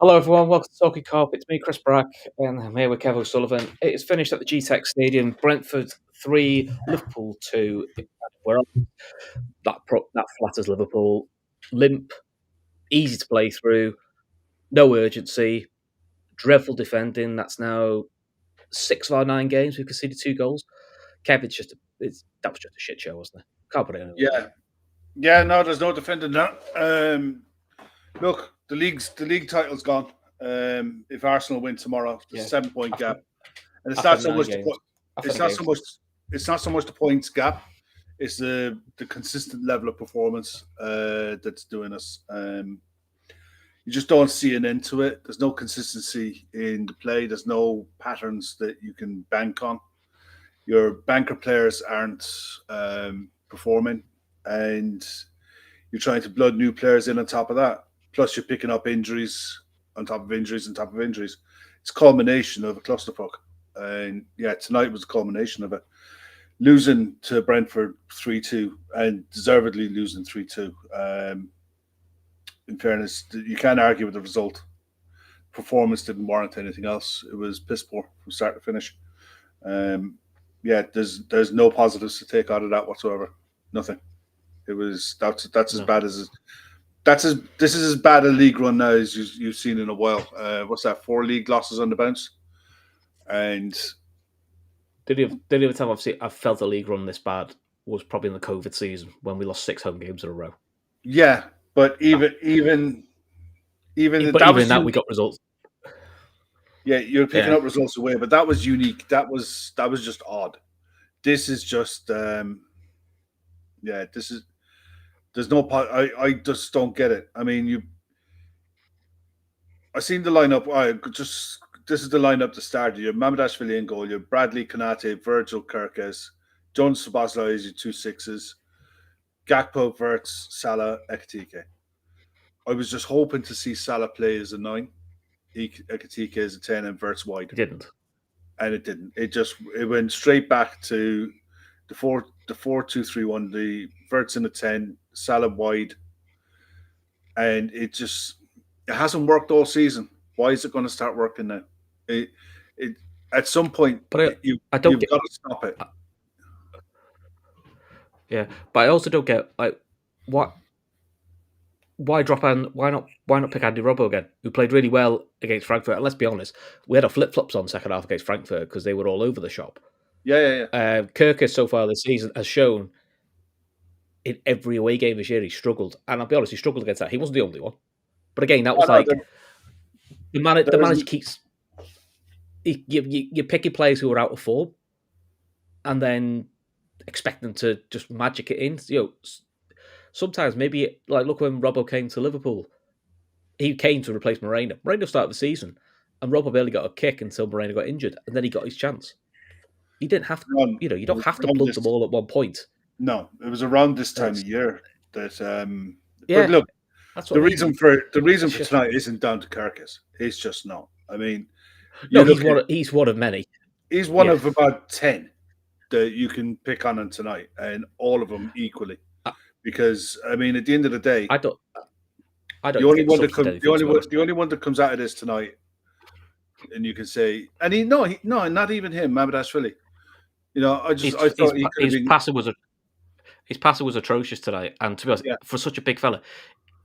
Hello, everyone. Welcome to Talkin Kop. It's me, Chris Brack, and I'm here with Kev O'Sullivan. It is finished at the GTEC Stadium. Brentford 3, Liverpool 2. We're on that flatters Liverpool. Limp, easy to play through, no urgency, dreadful defending. That's now 6 of our 9 games. We've conceded 2 goals. Kev, that was just a shit show, wasn't it? Can't put it anywhere. Yeah. No, there's no defending that. Look, the league title's gone. If Arsenal win tomorrow, the 7 point gap, and it's not so much the points gap. It's the consistent level of performance that's doing us. You just don't see an end to it. There's no consistency in the play. There's no patterns that you can bank on. Your banker players aren't performing, and you're trying to blood new players in on top of that. Plus, you're picking up injuries on top of injuries on top of injuries. It's a culmination of a clusterfuck. And yeah, tonight was a culmination of it. Losing to Brentford 3-2 and deservedly losing 3-2. In fairness, you can't argue with the result. Performance didn't warrant anything else. It was piss poor from start to finish. There's no positives to take out of that whatsoever. Nothing. It was that's as bad as this is as bad a league run now as you've seen in a while. What's that? 4 league losses on the bounce, and the only time I've felt a league run this bad was probably in the COVID season when we lost 6 home games in a row. Yeah, but even in that we got results. Yeah, you're picking up results away, but that was unique. That was just odd. This is just there's no I just don't get it. I mean, I seen the lineup. This is the lineup to start. You have Mamardashvili in goal. You have Bradley, Konate, Virgil, Kirkes, Jones, Szoboszlai as your 2 6s, Gakpo, Wirtz, Salah, Ekitike. I was just hoping to see Salah play as a 9, Ekitike as a 10, and Wirtz wide. It didn't, and it didn't. It went straight back to the 4-2-3-1. The Wirtz in the 10, Salah wide, and it hasn't worked all season. Why is it going to start working now? At some point, you've got to stop it. Yeah, but I also don't get what. Why drop on? Why not pick Andy Robbo again, who played really well against Frankfurt? And let's be honest, we had our flip flops on second half against Frankfurt because they were all over the shop. Yeah. Kirkes so far this season has shown in every away game this year he struggled, and I'll be honest, he struggled against that. He wasn't the only one, but again, that was the manager keeps you picking players who are out of form, and then expect them to just magic it in. Sometimes maybe look when Robbo came to Liverpool. He came to replace Moreno. Moreno started the season, and Robbo barely got a kick until Moreno got injured, and then he got his chance. You didn't have to, you don't have to blood them all at one point. No, it was around this time of year that. But look, the reason for tonight isn't down to Kirkes. It's just not. I mean, no, he's one of many. He's one of about 10 that you can pick on tonight, and all of them equally. Because I mean, at the end of the day, I don't. The only one that comes out of this tonight, and you can say, and not even him, Mamardashvili. I thought his passing was atrocious tonight, and to be honest, for such a big fella,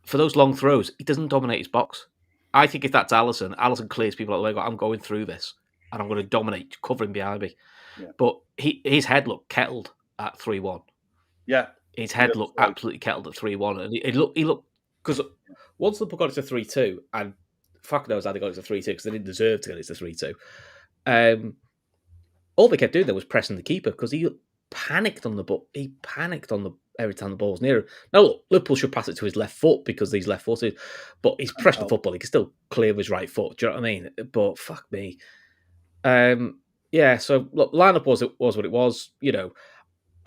for those long throws, he doesn't dominate his box. I think if that's Alisson clears people out of the way. I'm going through this, and I'm going to dominate, covering behind me. Yeah. But his head looked kettled at 3-1. Yeah. His head looked absolutely kettled at 3-1, and he looked because once Liverpool got it to 3-2, and fuck knows how they got it to 3-2 because they didn't deserve to get it to 3-2. All they kept doing there was pressing the keeper because he panicked on the ball. He panicked every time the ball was near him. Now look, Liverpool should pass it to his left foot because he's left-footed, but he's pressed the football. He can still clear with his right foot. Do you know what I mean? But fuck me. So look, lineup was what it was.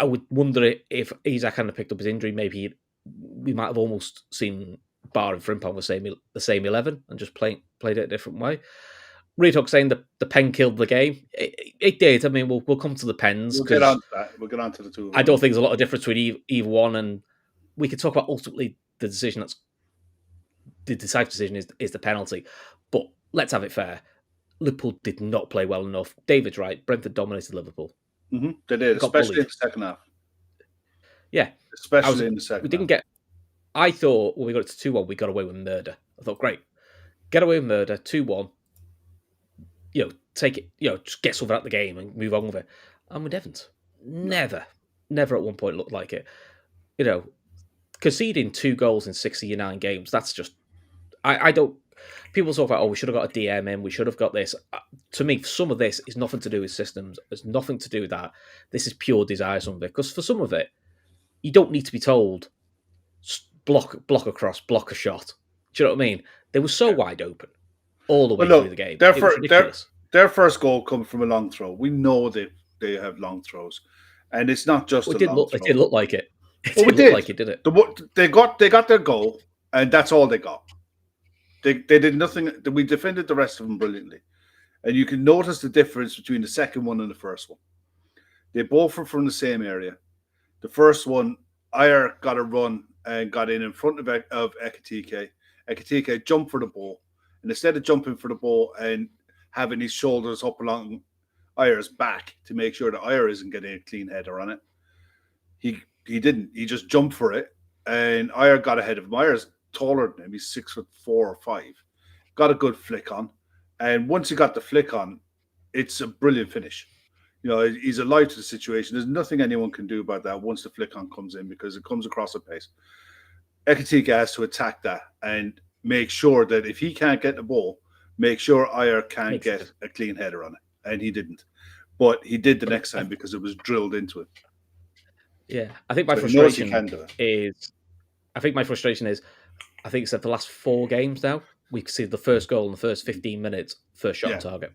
I would wonder if Isaac hadn't picked up his injury, maybe we might have almost seen Bar and Frimpong the same 11 and just played it a different way. Retalk saying the pen killed the game. It did. I mean, we'll come to the pens. We'll get on to that. We'll get on to the two. I don't think there's a lot of difference between either one, and we could talk about ultimately the decision that's decisive decision is the penalty. But let's have it fair. Liverpool did not play well enough. David's right. Brentford dominated Liverpool. Mm-hmm. They did, Got especially in bullied. the second half. Yeah. Especially in the second We didn't half. get... I thought when we got it to 2-1, we got away with murder. I thought, great. Get away with murder, 2-1. Take it, just get something out of the game and move on with it. And we didn't. Never at one point looked like it. Conceding 2 goals in 69 games, that's just... I don't... People talk about, we should have got a DM in, we should have got this. To me, some of this is nothing to do with systems. It's nothing to do with that. This is pure desire, some of it. Because for some of it, you don't need to be told, block across, block a shot. Do you know what I mean? They were so wide open all the way through the game. It was ridiculous. Their first goal comes from a long throw. We know they have long throws. And it's not just It didn't look like it. It didn't look like it, did it? They got their goal, and that's all they got. They did nothing. We defended the rest of them brilliantly. And you can notice the difference between the second one and the first one. They both were from the same area. The first one, Ayer got a run and got in front of Ekitike. Ekitike jumped for the ball. And instead of jumping for the ball and having his shoulders up along Ayer's back to make sure that Ayer isn't getting a clean header on it, he didn't. He just jumped for it. And Ayer got ahead of him. Ayer's taller than him. He's 6'4" or 5. Got a good flick on. And once he got the flick on, it's a brilliant finish. He's alive to the situation. There's nothing anyone can do about that once the flick on comes in, because it comes across a pace. Ekitike has to attack that and make sure that if he can't get the ball, make sure Ayer can't get a clean header on it. And he didn't. But he did the next time because it was drilled into him. Yeah. I think my frustration is... I think it's at the last 4 games now, we can see the first goal in the first 15 minutes, first shot on target.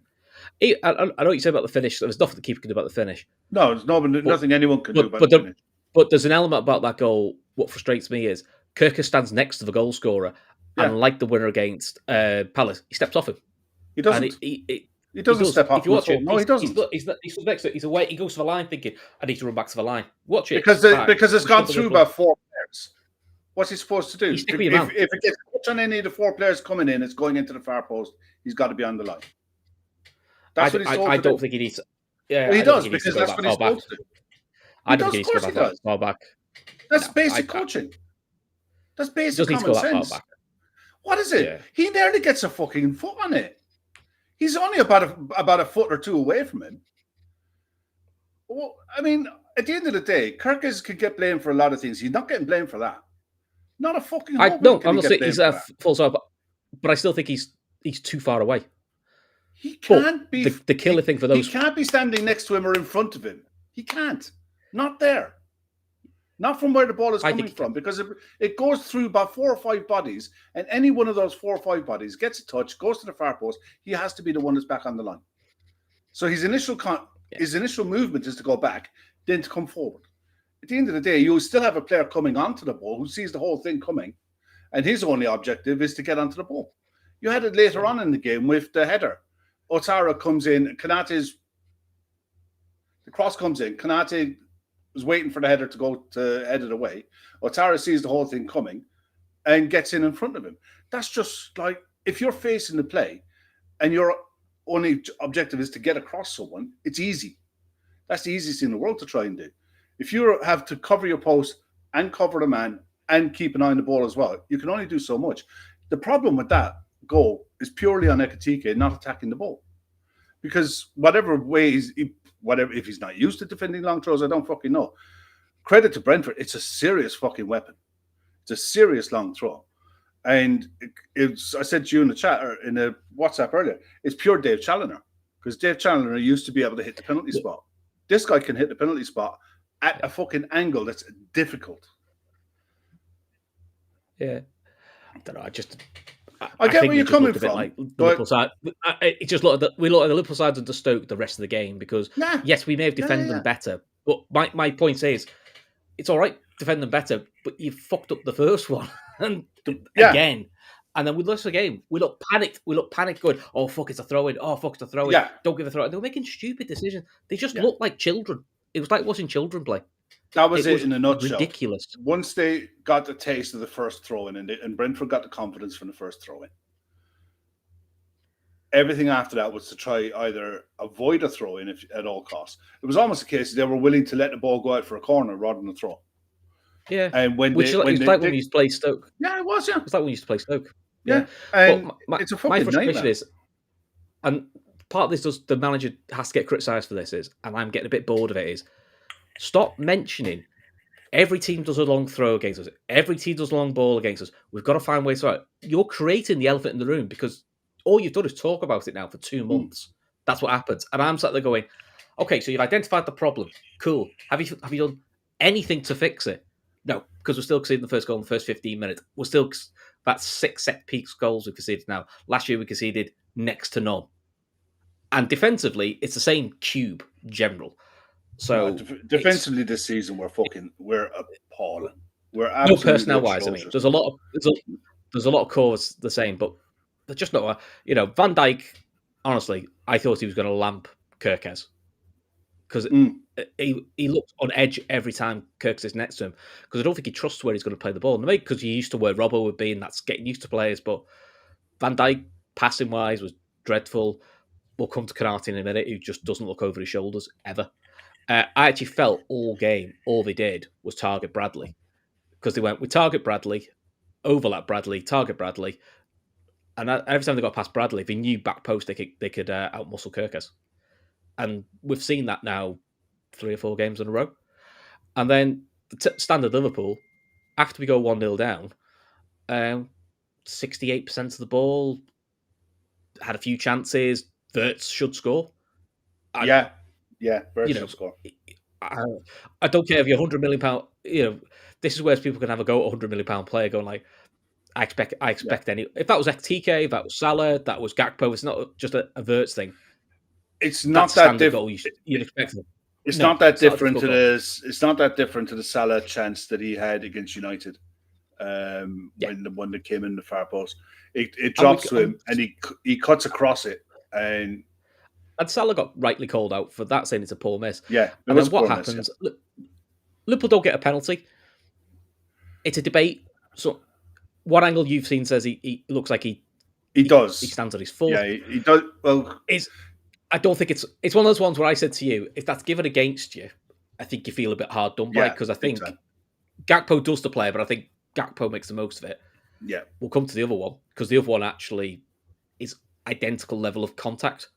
I know what you said about the finish. There was nothing the keeper could do about the finish. No, there's nothing anyone can do about the finish. But there's an element about that goal. What frustrates me is Kirker stands next to the goal scorer, and like the winner against Palace, he steps off him. He doesn't. He doesn't step off. If you watch it, no, he doesn't. He's next to it. He's away. He goes to the line thinking, I need to run back to the line. Watch it. Because it's gone through about 4 players. What's he supposed to do? If it gets touched on any of the 4 players coming in, it's going into the far post. He's got to be on the line. That's what he's told I don't think he needs to. Yeah, well, he does, because that's what he's supposed to do. I don't think he needs to go that far back. That's basic coaching. That's basic common sense. What is it? Yeah. He nearly gets a fucking foot on it. He's only about a foot or 2 away from him. Well, I mean, at the end of the day, Kirkes could get blamed for a lot of things. He's not getting blamed for that. Not a fucking... I'm not saying he's a full stop, but I still think he's too far away. He can't be... The killer thing for those... He can't be standing next to him or in front of him. He can't. Not there. Not from where the ball is coming from, because it goes through about 4 or 5 bodies, and any one of those 4 or 5 bodies gets a touch, goes to the far post, he has to be the one that's back on the line. So his initial movement is to go back, then to come forward. At the end of the day, you still have a player coming onto the ball who sees the whole thing coming, and his only objective is to get onto the ball. You had it later on in the game with the header. Otara comes in, the cross comes in, Konate was waiting for the header to go to head it away. Otara sees the whole thing coming and gets in front of him. That's just like, if you're facing the play and your only objective is to get across someone, it's easy. That's the easiest thing in the world to try and do. If you have to cover your post and cover the man and keep an eye on the ball as well, you can only do so much. The problem with that goal is purely on Ekitike not attacking the ball. Because whatever way if he's not used to defending long throws, I don't fucking know. Credit to Brentford, it's a serious fucking weapon. It's a serious long throw. And I said to you in the chat or in the WhatsApp earlier, it's pure Dave Challoner. Because Dave Challoner used to be able to hit the penalty spot. This guy can hit the penalty spot at a fucking angle that's difficult. Yeah. I don't know. I get where you're coming from. Like the Liverpool side. It just we look at the Liverpool side of the Stoke the rest of the game, because yes, we may have defended them better, but my point is, it's all right, defend them better, but you fucked up the first one and again, and then we lost the game. We look panicked. Going, oh fuck, it's a throw in. Oh fuck, it's a throw in. Yeah. Don't give a throw in. They were making stupid decisions. They just looked like children. It was like watching children play. That was it in a nutshell. Ridiculous. Once they got the taste of the first throw-in and Brentford got the confidence from the first throw-in, everything after that was to try either avoid a throw-in at all costs. It was almost a case they were willing to let the ball go out for a corner rather than a throw. Yeah, and when which when when we used to play Stoke. Yeah, it was. Yeah, it's like when we used to play Stoke. Yeah, but it's a my fucking frustration nightmare. is, and part of this does the manager has to get criticised for this is, and I'm getting a bit bored of it. Is stop mentioning every team does a long throw against us. Every team does a long ball against us. We've got to find ways to it. You're creating the elephant in the room because all you've done is talk about it now for 2 months. That's what happens. And I'm sat there going, okay, so you've identified the problem. Cool. Have you done anything to fix it? No, because we're still conceding the first goal in the first 15 minutes. We're still about 6 set-piece goals we've conceded now. Last year we conceded next to none. And defensively, it's the same cube general. So defensively this season, we're appalling. We're absolutely no personnel-wise. I mean, there's a lot of cores the same, but they're just not. Van Dijk. Honestly, I thought he was going to lamp Kirkes because he looked on edge every time Kirkes is next to him because I don't think he trusts where he's going to play the ball. Maybe because he used to where Robbo would be, and that's getting used to players. But Van Dijk, passing-wise, was dreadful. We'll come to Konate in a minute, who just doesn't look over his shoulders ever. I actually felt all game, all they did was target Bradley. Because they went, we target Bradley, overlap Bradley, target Bradley. And every time they got past Bradley, they knew back post they could outmuscle Kirkes. And we've seen that now 3 or 4 games in a row. And then standard Liverpool, after we go 1-0 down, 68% of the ball, had a few chances, Wirtz should score. Wirtz should score. I don't care if you're £100 million. This is where people can have a go at £100 million player going like, I expect any. If that was TK, if that was Salah, that was Gakpo. It's not just a Wirtz thing. It's not that different. You'd expect it. It's not that different to this. It's not that different to the Salah chance that he had against United when the one that came in the far post. It drops to him and he cuts across it and Salah got rightly called out for that, saying it's a poor miss. Yeah, and then what happens? Liverpool don't get a penalty. It's a debate. So, what angle you've seen says he looks like he does. He stands on his foot. Yeah, he does. Well, I don't think it's one of those ones where I said to you, if that's given against you, I think you feel a bit hard done by because I think Gakpo does the player, but I think Gakpo makes the most of it. Yeah, we'll come to the other one because the other one actually is identical level of contact.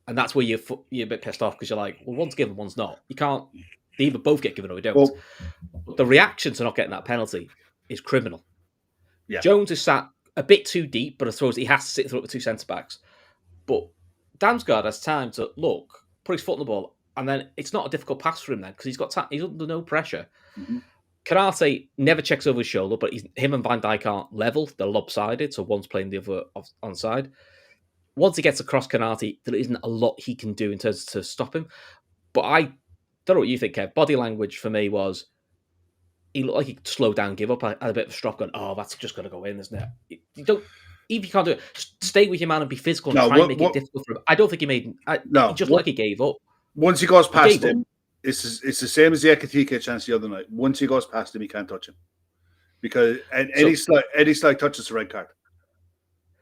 And that's where you're a bit pissed off because you're like, well, one's given, one's not. You can't. They either both get given or we don't. Well, the reaction to not getting that penalty is criminal. Yeah. Jones is sat a bit too deep, but I suppose he has to sit through the 2 centre backs. But Damsgaard has time to look, put his foot on the ball, and then it's not a difficult pass for him then because he's under no pressure. Mm-hmm. Konate never checks over his shoulder, but him and Van Dijk aren't level; they're lopsided, so one's playing the other on side. Once he gets across Konate, there isn't a lot he can do in terms to stop him. But I don't know what you think, Kev. Body language for me was he looked like he slowed down, give up, had a bit of a strop going, oh, that's just going to go in, isn't it? You don't, even if you can't do it, just stay with your man and be physical and try and make it difficult for him. I don't think he made he just like he gave up. Once he goes past him, it's the same as the Ekatike chance the other night. Once he goes past him, he can't touch him. Because any slight touch is a red card.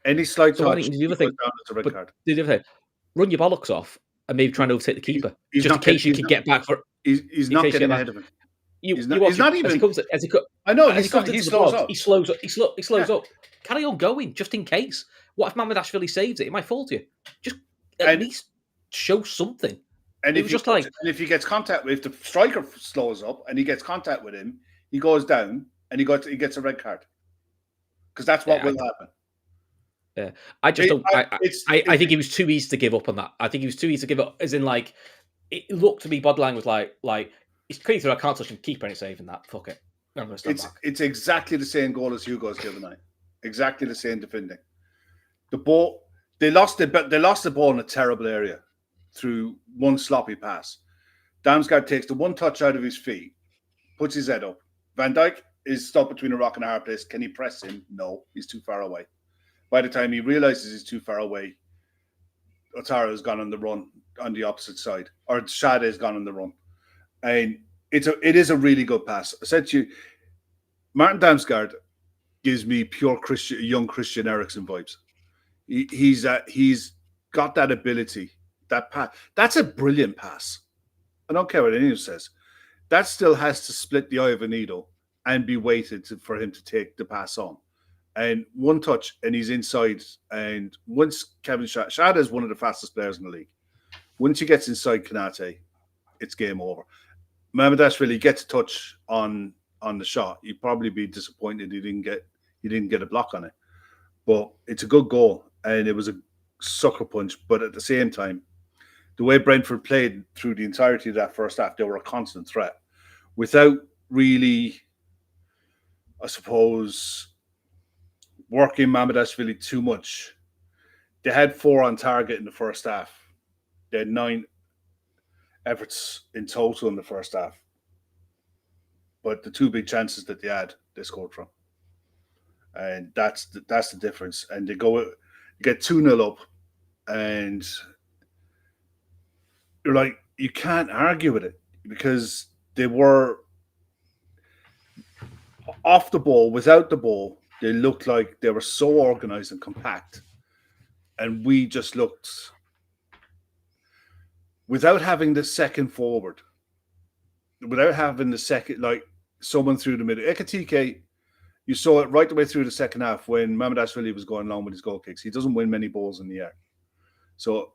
Any slight touch, the other thing, it's a red card. The other thing, run your bollocks off and maybe try and overtake the keeper. Just in case you can get back for. He's not getting ahead of him. He's not even. I know he slows up. He slows up. Carry on going, just in case. What if Mamardashvili saves it? It might fall to you. Just at least show something. And if he gets contact, if the striker slows up and he gets contact with him, he goes down and he gets a red card because that's what will happen. Yeah, I just don't. I think he was too easy to give up on that. I think he was too easy to give up, as in like it looked to me. Body language like it's clear through. I can't touch him. Keeper ain't saving that. Fuck it. I'm going to stand back. It's exactly the same goal as Hugo's the other night. Exactly the same defending. The ball they lost the ball in a terrible area through one sloppy pass. Damsgaard takes the one touch out of his feet, puts his head up. Van Dijk is stuck between a rock and a hard place. Can he press him? No, he's too far away. By the time he realizes he's too far away, Otara has gone on the run on the opposite side, or Shade has gone on the run. And it is a really good pass. I said to you, Martin Damsgaard gives me pure young Christian Eriksen vibes. He's got that ability, that pass. That's a brilliant pass. I don't care what anyone says. That still has to split the eye of a needle and be waited for him to take the pass on. And one touch, and he's inside. And once Kevin Shada is one of the fastest players in the league. Once he gets inside Konate, it's game over. Mamardashvili gets a touch on the shot. You'd probably be disappointed he didn't get a block on it. But it's a good goal, and it was a sucker punch. But at the same time, the way Brentford played through the entirety of that first half, they were a constant threat. Without really, I suppose, working Mamardashvili too much. They had 4 on target in the first half. They had 9 efforts in total in the first half. But the 2 big chances that they had, they scored from. And that's the difference. And they get 2-0 up, and you're like, you can't argue with it because they were off the ball, without the ball. They looked like they were so organized and compact. And we just looked, without having the second forward, without having the second, like someone through the middle. Ekatike, you saw it right the way through the second half when Mamardashvili was going along with his goal kicks. He doesn't win many balls in the air. So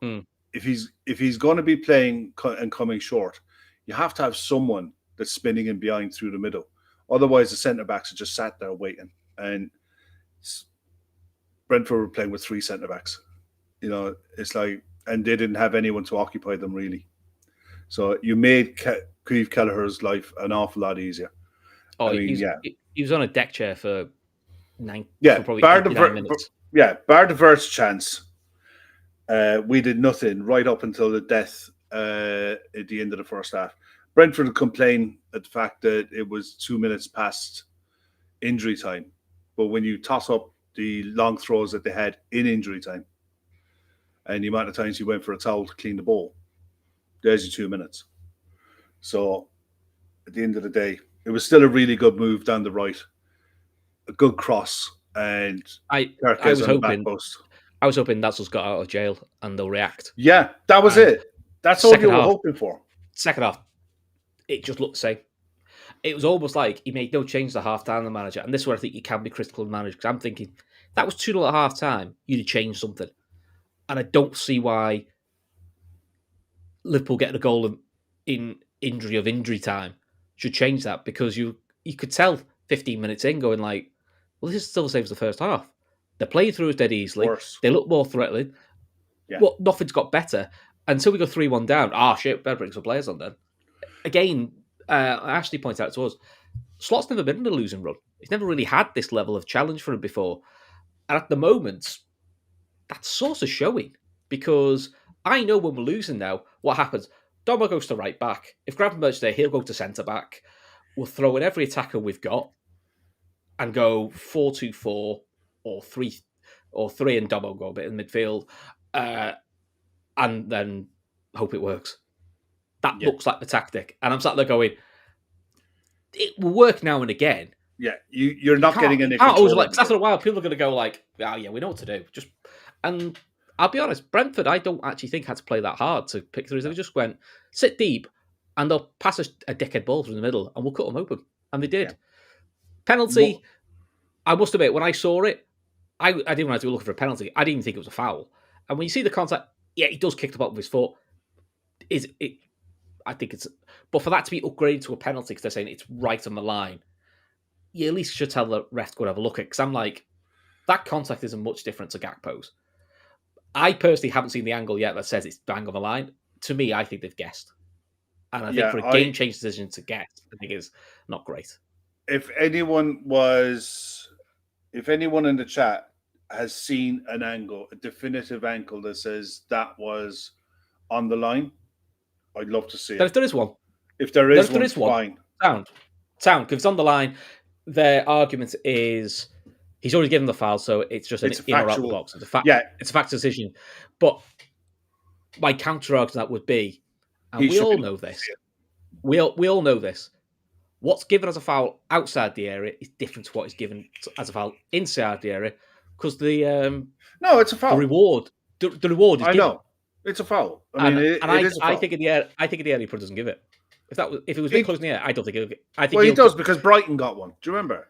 if he's going to be playing and coming short, you have to have someone that's spinning in behind through the middle. Otherwise, the centre-backs are just sat there waiting. And Brentford were playing with 3 centre-backs. You know, it's like, and they didn't have anyone to occupy them, really. So you made Keith Kelleher's life an awful lot easier. Oh, he was on a deck chair for 9. Yeah, for probably bar 9 minutes. Bar the Vert's chance. We did nothing right up until the death at the end of the first half. Brentford complained at the fact that it was 2 minutes past injury time. But when you toss up the long throws that they had in injury time and the amount of times you went for a towel to clean the ball, there's your 2 minutes. So at the end of the day, it was still a really good move down the right, a good cross, and I was hoping that's what's got out of jail and they'll react. Yeah, that was it. That's all you were hoping for. Second half, it just looked the same. It was almost like he made no change to half-time, the manager. And this is where I think you can be critical of the manager, because I'm thinking, that was 2-0 at half-time, you'd have changed something. And I don't see why Liverpool getting a goal in injury time should change that, because you could tell 15 minutes in going like, well, this is still the same as the first half. They play through us dead easily. Worse. They look more threatening. Yeah. Well, nothing's got better. Until we go 3-1 down, shit, better bring some players on then. Again, Ashley points out to us, Slot's never been in a losing run. He's never really had this level of challenge for him before. And at the moment, that's sort of showing, because I know when we're losing now, what happens? Domo goes to right back. If Gravenberch's there, he'll go to centre back. We'll throw in every attacker we've got and go 4-2-4 or 3 and Domo go a bit in midfield, and then hope it works. That looks like the tactic. And I'm sat there going, it will work now and again. Yeah, you're not getting any control. Always like, after a while, people are going to go like, yeah, we know what to do. And I'll be honest, Brentford, I don't actually think had to play that hard to pick through. They just went, sit deep, and they'll pass a dickhead ball through the middle, and we'll cut them open. And they did. Yeah. Penalty, I must admit, when I saw it, I didn't realize we were looking for a penalty. I didn't even think it was a foul. And when you see the contact, yeah, he does kick the bottom of his foot. I think it's... But for that to be upgraded to a penalty, because they're saying it's right on the line, you at least should tell the ref to go and have a look at it. Because I'm like, that contact isn't much different to Gakpo's. I personally haven't seen the angle yet that says it's bang on the line. To me, I think they've guessed. And I think for a game-change decision to guess, I think is not great. If anyone in the chat has seen an angle, a definitive angle that says that was on the line, I'd love to see it. But if there is one. If there is one, fine. Sound. Because it's on the line, their argument is he's already given the foul, so it's just an in or out the box. It's a fact decision. But my counter argument to that would be, and we all know this, we all know this. What's given as a foul outside the area is different to what is given as a foul inside the area because No, it's a the foul. reward is I given. know it's a foul. I mean, And it is a foul. I think in the air he probably doesn't give it. If it was a bit close in the air, I don't think he'll. I think Well, he he'll. does because Brighton got one. Do you remember?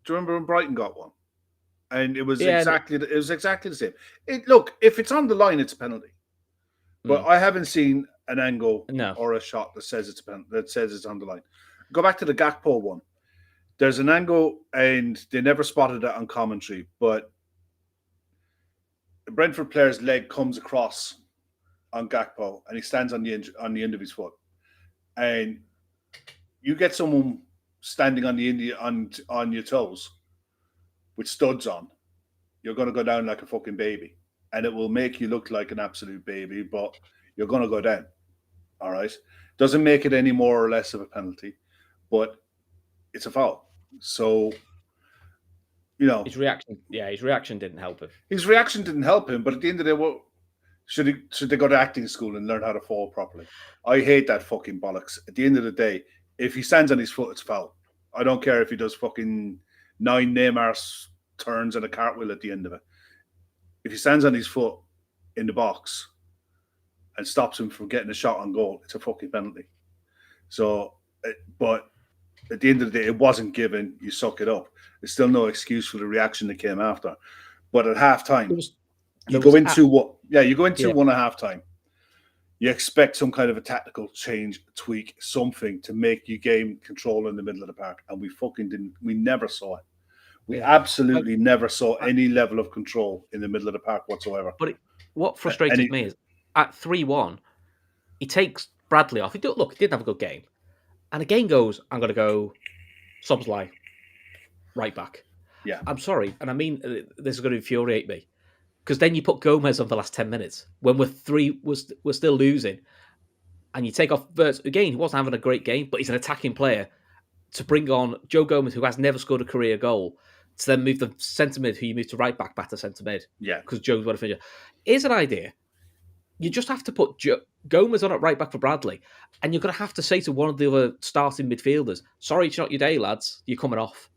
Do you remember when Brighton got one? And it was exactly the same. Look, if it's on the line, it's a penalty. But I haven't seen an angle or a shot that says it's a penalty, that says it's on the line. Go back to the Gakpo one. There's an angle, and they never spotted it on commentary, but the Brentford player's leg comes across on Gakpo, and he stands on the end of his foot, and you get someone standing on on your toes with studs on, you're going to go down like a fucking baby, and it will make you look like an absolute baby, but you're going to go down. All right, doesn't make it any more or less of a penalty, but it's a foul. So, his reaction didn't help him. His reaction didn't help him, but at the end of the day, should they go to acting school and learn how to fall properly? I hate that fucking bollocks. At the end of the day, if he stands on his foot, it's foul. I don't care if he does fucking 9 Neymar turns and a cartwheel at the end of it. If he stands on his foot in the box and stops him from getting a shot on goal, it's a fucking penalty. So, but at the end of the day, it wasn't given. You suck it up. There's still no excuse for the reaction that came after. But at halftime, you go into 1 at halftime. You expect some kind of a tactical change, tweak, something to make you gain control in the middle of the park. And we fucking didn't. We never saw it. We absolutely never saw any level of control in the middle of the park whatsoever. But what frustrated me is at 3-1, he takes Bradley off. He didn't have a good game. And again goes, I'm going to go Szoboszlai right back. Yeah. I'm sorry. And I mean, this is going to infuriate me. Because then you put Gomez on for the last 10 minutes when we're still losing. And you take off Wirtz. Again, he wasn't having a great game, but he's an attacking player. To bring on Joe Gomez, who has never scored a career goal, to then move the centre mid, who you move to right back to centre mid. Yeah. Because Joe's got to finish. Here's an idea. You just have to put Gomez on at right back for Bradley, and you're going to have to say to one of the other starting midfielders, sorry, it's not your day, lads. You're coming off.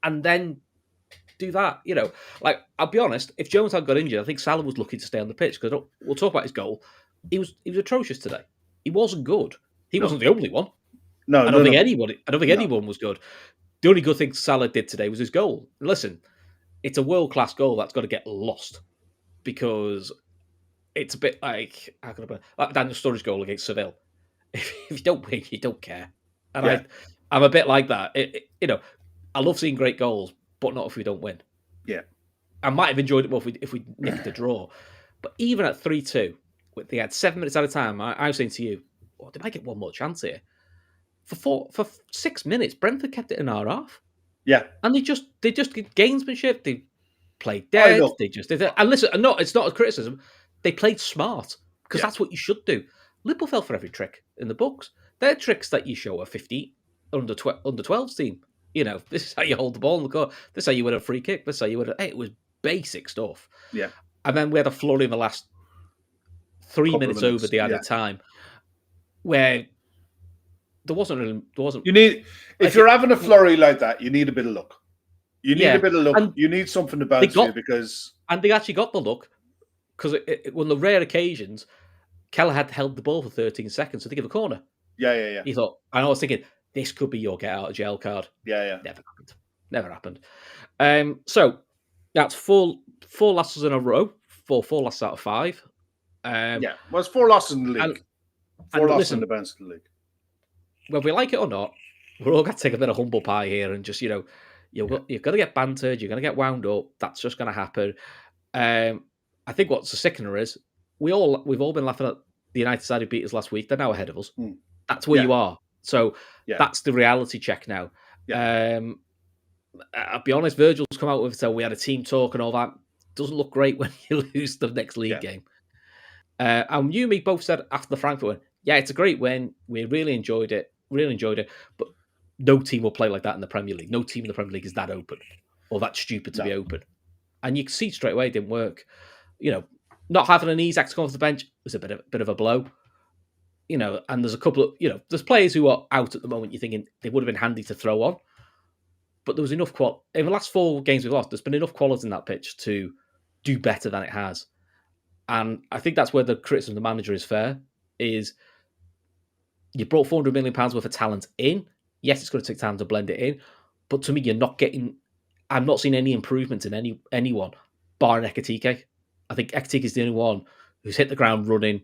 And then do that. Like, I'll be honest, if Jones had got injured, I think Salah was lucky to stay on the pitch, because we'll talk about his goal. He was atrocious today. He wasn't good. He wasn't the only one. No, I don't think anyone was good. The only good thing Salah did today was his goal. Listen, it's a world-class goal that's got to get lost, because it's a bit like, how can I put it? Like Daniel Sturridge's goal against Seville. If you don't win, you don't care. And I'm a bit like that. I love seeing great goals, but not if we don't win. Yeah. I might have enjoyed it more if we nicked a draw. But even at 3-2, they had 7 minutes at a time, I was saying to you, they might get one more chance here. For 6 minutes, Brentford kept it in our half. Yeah. And they just did gamesmanship. They played dead. They just did it. And listen, it's not a criticism. They played smart, because that's what you should do. Liverpool fell for every trick in the books. They're tricks that you show a 50 under 12s team. This is how you hold the ball in the court. This is how you win a free kick. This is how you win it was basic stuff. Yeah. And then we had a flurry in the last 3 minutes over the added time, where there wasn't. You need, if you're having a flurry like that, you need a bit of luck. You need a bit of luck. And you need something to bounce you, because. And they actually got the luck, because on the rare occasions, Keller had held the ball for 13 seconds to give a corner. Yeah. He thought, and I was thinking, this could be your get out of jail card. Yeah. Never happened. So that's four losses in a row. Four losses out of 5. Well, it's 4 losses in the league. 4 losses in the bounce in the league. Whether we like it or not, we're all going to take a bit of humble pie here and just, you're going to get bantered, you're going to get wound up. That's just going to happen. I think what's the sickener is we've all been laughing at the United side who beat us last week. They're now ahead of us. That's where you are. So that's the reality check now. I'll be honest, Virgil's come out with, so we had a team talk and all that. Doesn't look great when you lose the next league game. And you and me both said after the Frankfurt win, it's a great win. We really enjoyed it. But no team will play like that in the Premier League. No team in the Premier League is that open or that stupid to be open. And you can see straight away it didn't work. Not having an Isak to come off the bench was a bit of a blow. and there's a couple of, there's players who are out at the moment. You're thinking they would have been handy to throw on, but there was enough in the last 4 games we've lost. There's been enough quality in that pitch to do better than it has, and I think that's where the criticism of the manager is fair. Is you brought £400 million worth of talent in. Yes, it's going to take time to blend it in, but to me, you're not getting. I'm not seeing any improvement in anyone, barring Ekitike. I think Ekitike is the only one who's hit the ground running.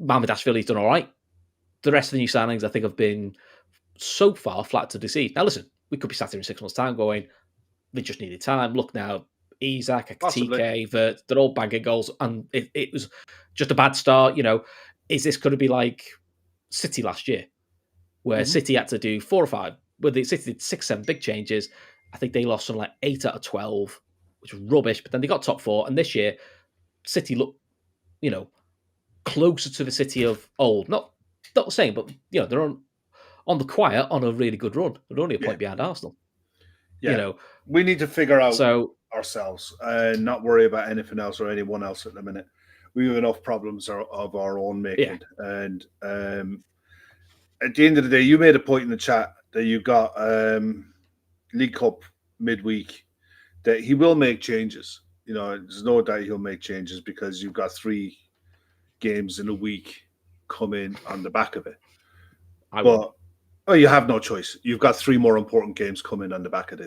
Mamardashvili's done all right. The rest of the new signings, I think, have been so far flat to deceive. Now, listen, we could be sat here in 6 months' time going, they just needed time. Look now, Isak, Ekitike, they're all banging goals, and it was just a bad start. Is this going to be like City last year, where City had to do 4 or 5, where City did 6, 7 big changes. I think they lost something like 8 out of 12, which was rubbish, but then they got top 4, and this year, City looked, closer to the City of old. Not the same, but they're on the quiet on a really good run. They're only a point behind Arsenal. Yeah, we need to figure out ourselves and not worry about anything else or anyone else at the minute. We have enough problems of our own making. Yeah. And at the end of the day, you made a point in the chat that you got League Cup midweek, that he will make changes. There's no doubt he'll make changes because you've got 3 games in a week coming on the back of it. You have no choice. You've got 3 more important games coming on the back of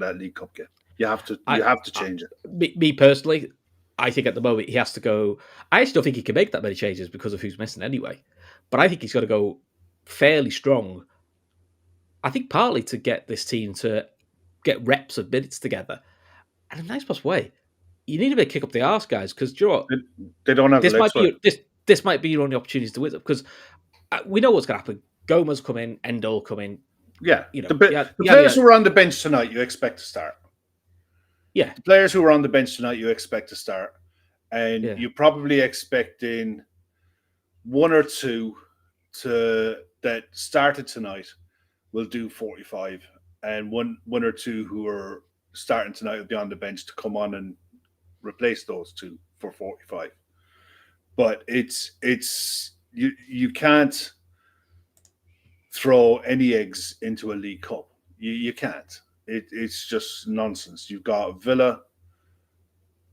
that League Cup game. You have to change it. Me personally, I think at the moment he has to go. I still think he can make that many changes because of who's missing anyway. But I think he's got to go fairly strong. I think partly to get this team to get reps of minutes together. And a nice possible way. You need a bit of kick up the arse, guys, because do you know what? They don't have this might be your only opportunity to win it, because we know what's going to happen. Gomez come in, Endo come in. Yeah, the players who were on the bench tonight, you expect to start. Yeah, the players who were on the bench tonight, you expect to start, and you're probably expecting 1 or 2 that started tonight will do 45, and one or 2 who are starting tonight will be on the bench to come on and replace those 2 for 45. But it's you can't throw any eggs into a League Cup. You can't. It's just nonsense. You've got Villa,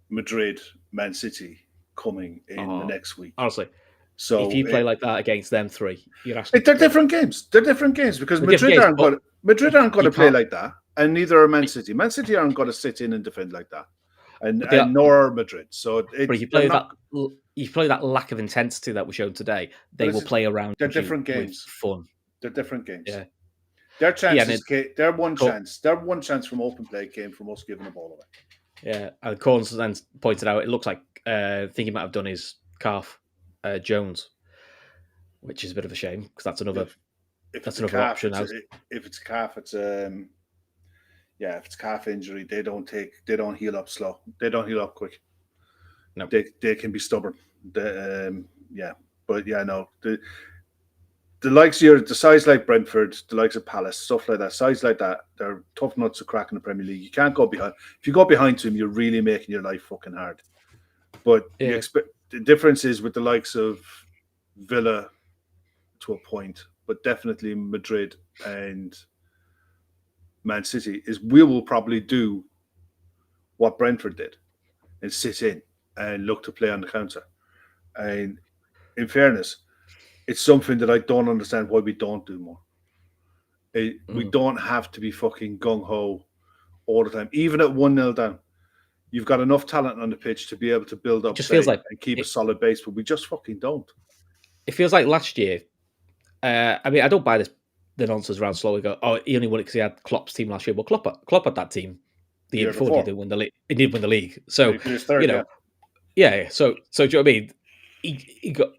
Madrid, Man City coming in the next week. Honestly, so if you play like that against them 3, you're asking. They're different games. They're different games because Madrid aren't going to play like that, and neither are Man City. Man City aren't going to sit in and defend like that, and nor Madrid. So you play that lack of intensity that was shown today. They will play around. They're different games. Fun. They're different games. Yeah. Their chances, their one chance from open play came from us giving the ball away. Yeah, and Corns then pointed out it looks like I think he might have done his calf, Jones, which is a bit of a shame because that's another option. If it's a calf, it's if it's calf injury, they don't heal up slow. They don't heal up quick. No, they can be stubborn. The likes of the size like Brentford, the likes of Palace, stuff like that, size like that, they're tough nuts to crack in the Premier League. You can't go behind. If you go behind to them, you're really making your life fucking hard. But the difference is with the likes of Villa to a point, but definitely Madrid and Man City, is we will probably do what Brentford did and sit in and look to play on the counter. And in fairness, it's something that I don't understand why we don't do more. We don't have to be fucking gung-ho all the time. Even at 1-0 down, you've got enough talent on the pitch to be able to build up and keep a solid base, but we just fucking don't. It feels like last year, I don't buy the nonsense around slowly go, he only won it because he had Klopp's team last year. Well, Klopp had that team the year before. He didn't win the league. He did win the league. So, So do you know what I mean? He got,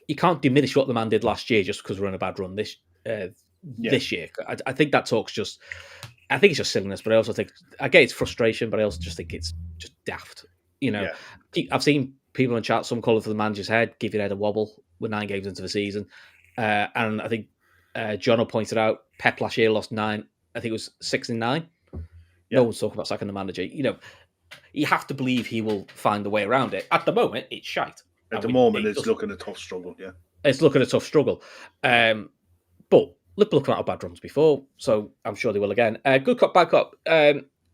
you can't diminish what the man did last year just because we're on a bad run this year. I think that talk's just. I think it's just silliness, but I also think I get it's frustration, but I also just think it's just daft. I've seen people in chat, some call it for the manager's head, give your head a wobble with 9 games into the season, and I think Jono pointed out Pep last year lost 9. I think it was 6 and 9. No one's talking about sacking the manager. You have to believe he will find a way around it. At the moment, it's shite. At the moment, it's looking a tough struggle. Yeah, it's looking a tough struggle. But Liverpool come out of bad runs before, so I'm sure they will again. Good cop, bad cop.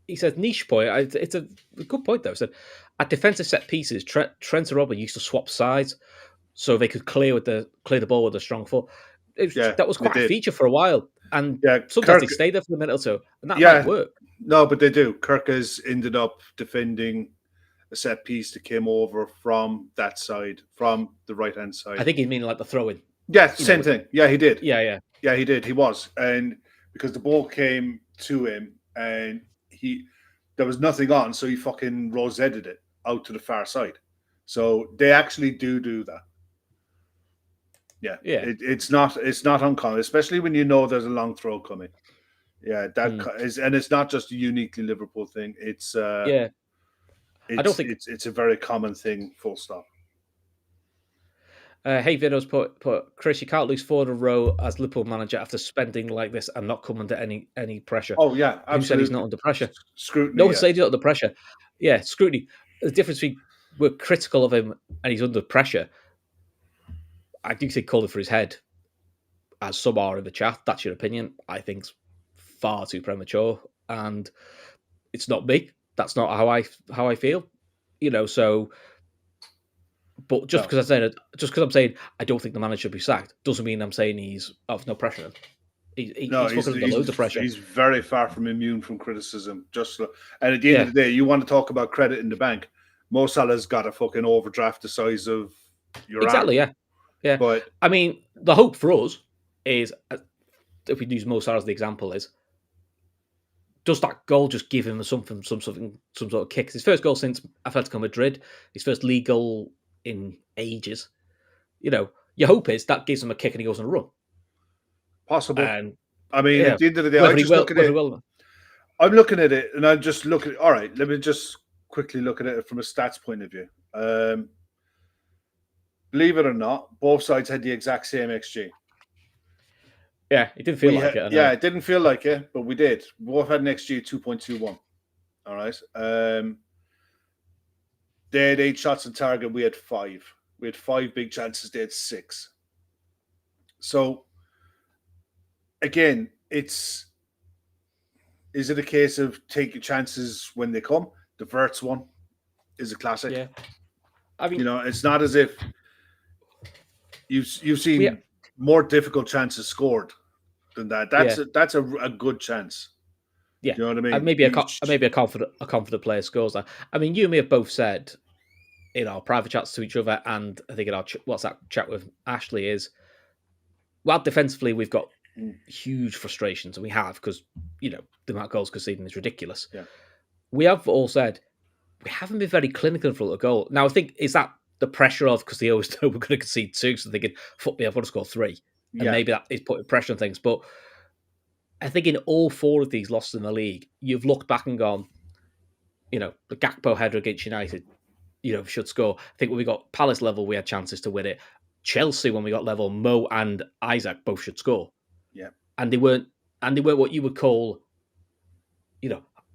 He says niche point. It's a good point though. He said at defensive set pieces, Trent and Robert used to swap sides so they could clear the ball with a strong foot. That was quite a feature for a while, and sometimes they stay there for a minute or two, and that might work. No, but they do. Kirk has ended up defending a set piece that came over from that side, from the right-hand side. I think he mean like the throw-in. Yeah, same thing. Yeah, he did. Yeah, he did. He was, and because the ball came to him, and there was nothing on, so he fucking rosetted it out to the far side. So they actually do that. Yeah. It's not uncommon, especially when you know there's a long throw coming. Yeah, is, and it's not just a uniquely Liverpool thing. It's I don't think it's a very common thing. Full stop. Hey, Vinos put Chris, you can't lose 4 in a row as Liverpool manager after spending like this and not come under any pressure. Oh yeah, absolutely. Who said he's not under pressure? Scrutiny. No one said he's not under pressure. Yeah, scrutiny. The difference between we're critical of him and he's under pressure. I do think calling for his head, as some are in the chat, that's your opinion. I think it's far too premature, and it's not me. That's not how I feel. So. But just because I'm saying I don't think the manager should be sacked doesn't mean I'm saying he's of no pressure. He's fucking under loads of pressure. He's very far from immune from criticism. And at the end of the day, you want to talk about credit in the bank. Mo Salah's got a fucking overdraft the size of your exactly, arm. Yeah. But I mean, the hope for us is, if we use Mo Salah as the example, is does that goal just give him some sort of kick? His first goal since Atletico Madrid, his first league goal in ages. Your hope is that gives him a kick and he goes on a run. Possible. And I mean, at the end of the day, I'm looking at it and I'm just looking. All right, let me just quickly look at it from a stats point of view. Believe it or not, both sides had the exact same XG. Yeah, it didn't feel like it. Yeah, it didn't feel like it, but we did. We both had an XG of 2.21. All right. They had 8 shots on target. We had 5. We had 5 big chances. They had 6. So, again, is it a case of take your chances when they come? The Wirtz one is a classic. Yeah. I mean, it's not as if you've seen more difficult chances scored than that. That's a good chance. Yeah, you know what I mean. And maybe a confident player scores that. I mean, you and me have both said in our private chats to each other, and I think in our WhatsApp chat with Ashley is, well, defensively we've got huge frustrations, and we have because the amount of goals conceded is ridiculous. Yeah, we have all said we haven't been very clinical in front of goal. Now, I think is that the pressure of because they always know we're going to concede 2, so they can fuck me, I've got to score 3, and maybe that is putting pressure on things, but. I think in all 4 of these losses in the league, you've looked back and gone, the Gakpo header against United, should score. I think when we got Palace level, we had chances to win it. Chelsea, when we got level, Mo and Isaac both should score. Yeah. And they weren't what you would call,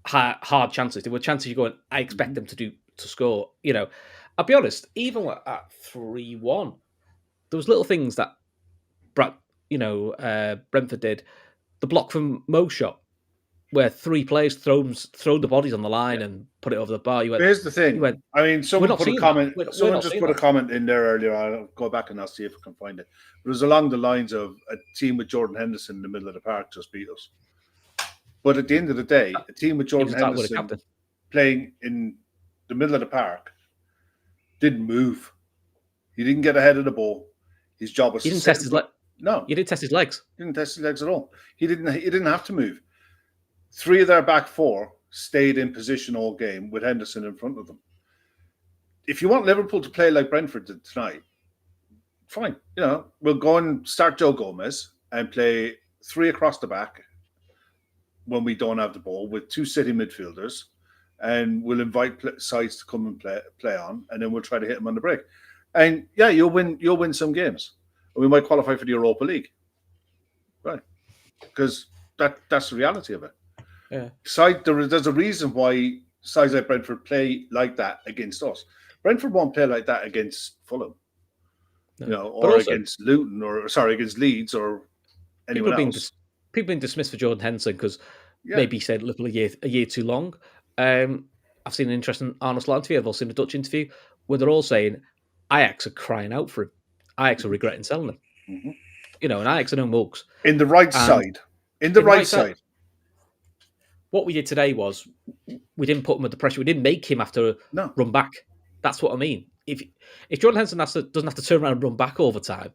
hard chances. They were chances you go, I expect them to score. I'll be honest, even at 3-1, there was little things that Brentford did. The block from Mo shot, where 3 players throw the bodies on the line and put it over the bar. Here's the thing. Someone put a comment. Someone just put a comment in there earlier. I'll go back and I'll see if I can find it. It was along the lines of a team with Jordan Henderson in the middle of the park just beat us. But at the end of the day, a team with Jordan Henderson playing in the middle of the park didn't move. He didn't get ahead of the ball. His job was. He didn't test his leg. No, he didn't test his legs. He didn't test his legs at all. He didn't have to move. 3 of their back 4 stayed in position all game with Henderson in front of them. If you want Liverpool to play like Brentford did tonight, fine. We'll go and start Joe Gomez and play 3 across the back when we don't have the ball with 2 City midfielders, and we'll invite sides to come and play on, and then we'll try to hit them on the break. And you'll win some games. We might qualify for the Europa League, right? Because that's the reality of it. Yeah. There's a reason why sides like Brentford play like that against us. Brentford won't play like that against Fulham, No. But or also, against Luton, or sorry, against Leeds or people anyone are being else. people being dismissed for Jordan Henderson because Yeah. maybe he stayed at Liverpool a year too long. I've seen an interesting Arnold Slot interview. I've also seen a Dutch interview where they're all saying Ajax are crying out for him. Ajax are regretting selling him. Mm-hmm. And Ajax are no mugs. In the right And side. In the right side. What we did today was we didn't put him under pressure. We didn't make him have to No. run back. That's what I mean. If Jordan Henderson doesn't have to turn around and run back all the time,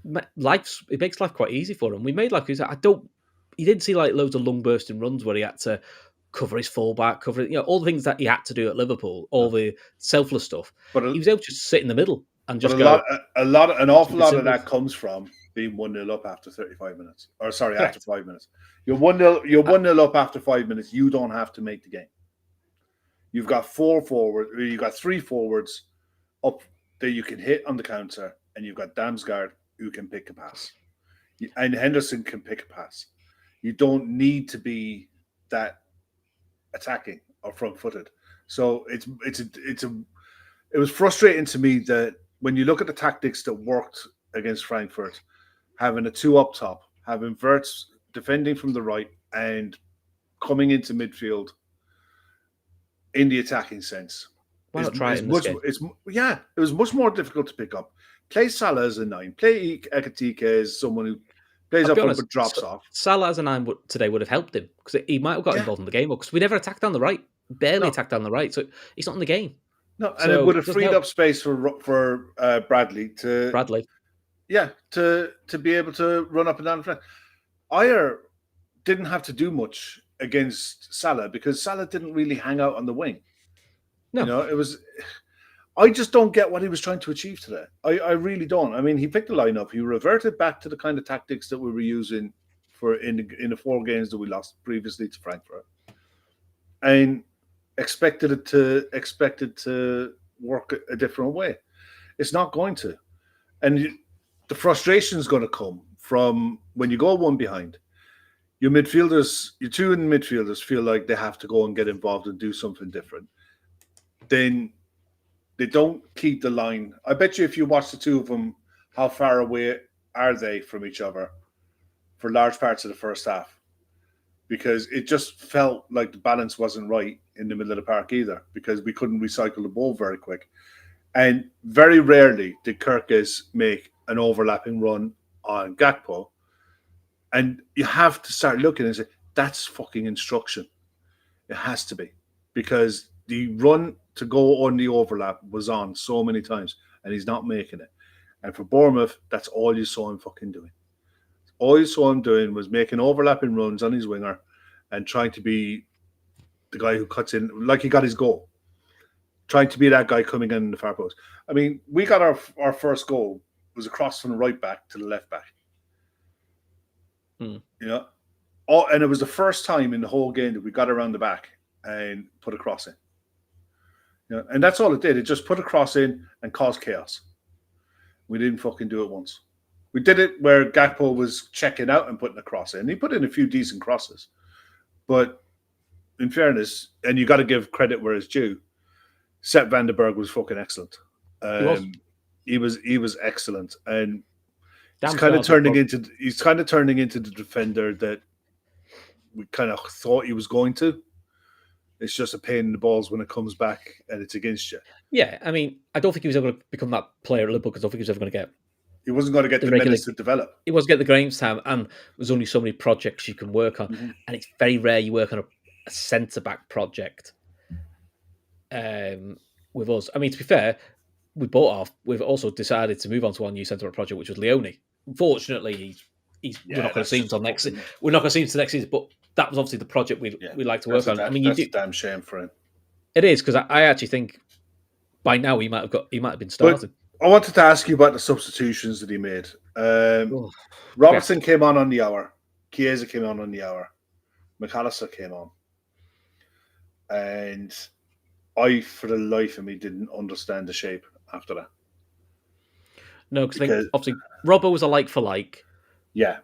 it makes life quite easy for him. We made life easy. He didn't see like loads of long bursting runs where he had to cover his fullback, all the things that he had to do at Liverpool, all the selfless stuff. But He was able to just sit in the middle and just an awful keep it lot of simple. that comes from being 1-0 up after 35 minutes. Or sorry, Correct. after 5 minutes. You're 1-0 up after 5 minutes. You don't have to make the game. You've got 4 forwards, you've got 3 forwards up that you can hit on the counter, and you've got Damsgaard who can pick a pass. And Henderson can pick a pass. You don't need to be that attacking or front-footed. So it was frustrating to me that when you look at the tactics that worked against Frankfurt, having a 2 up top, having Wirtz defending from the right and coming into midfield in the attacking sense. Why not try it in this game? It was much more difficult to pick up. Play Salah as a 9. Play Ekatike as someone who plays up front but drops off. Salah as a 9 today would have helped him because he might have got involved in the game because we never attacked down the right. Barely attacked down the right. So he's not in the game. No, and it would have freed up space for Bradley to be able to run up and down the flank. Ayer didn't have to do much against Salah because Salah didn't really hang out on the wing. No, it was. I just don't get what he was trying to achieve today. I really don't. I mean, he picked the lineup. He reverted back to the kind of tactics that we were using in the 4 games that we lost previously to Frankfurt, and expected to work a different way. It's not going to, and the frustration is going to come from when you go 1 behind. Your 2 in midfielders feel like they have to go and get involved and do something different. Then they don't keep the line. I bet you if you watch the 2 of them, how far away are they from each other for large parts of the first half? Because it just felt like the balance wasn't right in the middle of the park either, because we couldn't recycle the ball very quick. And very rarely did Kerkez make an overlapping run on Gakpo. And you have to start looking and say, that's fucking instruction. It has to be. Because the run to go on the overlap was on so many times, and he's not making it. And for Bournemouth, that's all you saw him fucking doing. All you saw him doing was making overlapping runs on his winger and trying to be the guy who cuts in, like he got his goal. Trying to be that guy coming in the far post. I mean, we got our first goal. It was a cross from the right back to the left back. And it was the first time in the whole game that we got around the back and put a cross in. And that's all it did. It just put a cross in and caused chaos. We didn't fucking do it once. We did it where Gakpo was checking out and putting a cross in. He put in a few decent crosses. But in fairness, and you got to give credit where it's due, Sepp van den Berg was fucking excellent. He was excellent. And he's kind of turning into the defender that we kind of thought he was going to. It's just a pain in the balls when it comes back and it's against you. Yeah, I mean, I don't think he was ever going to become that player at Liverpool because I don't think he was ever going to get. He wasn't going to get the minutes to develop. He wasn't getting the games time, and there's only so many projects you can work on, and it's very rare you work on a centre back project. With us, I mean, to be fair, we've also decided to move on to our new centre back project, which was Leone. Unfortunately, we're not going to see him until next. We're not going to see him until next season, but that was obviously the project we like to work on. I mean, that's a damn shame for him. It is, because I actually think by now he might have been started. But I wanted to ask you about the substitutions that he made. Robertson came on the hour. Chiesa came on the hour. McAllister came on. And I, for the life of me, didn't understand the shape after that. No, because I think obviously Robbo was a like for like. Yeah.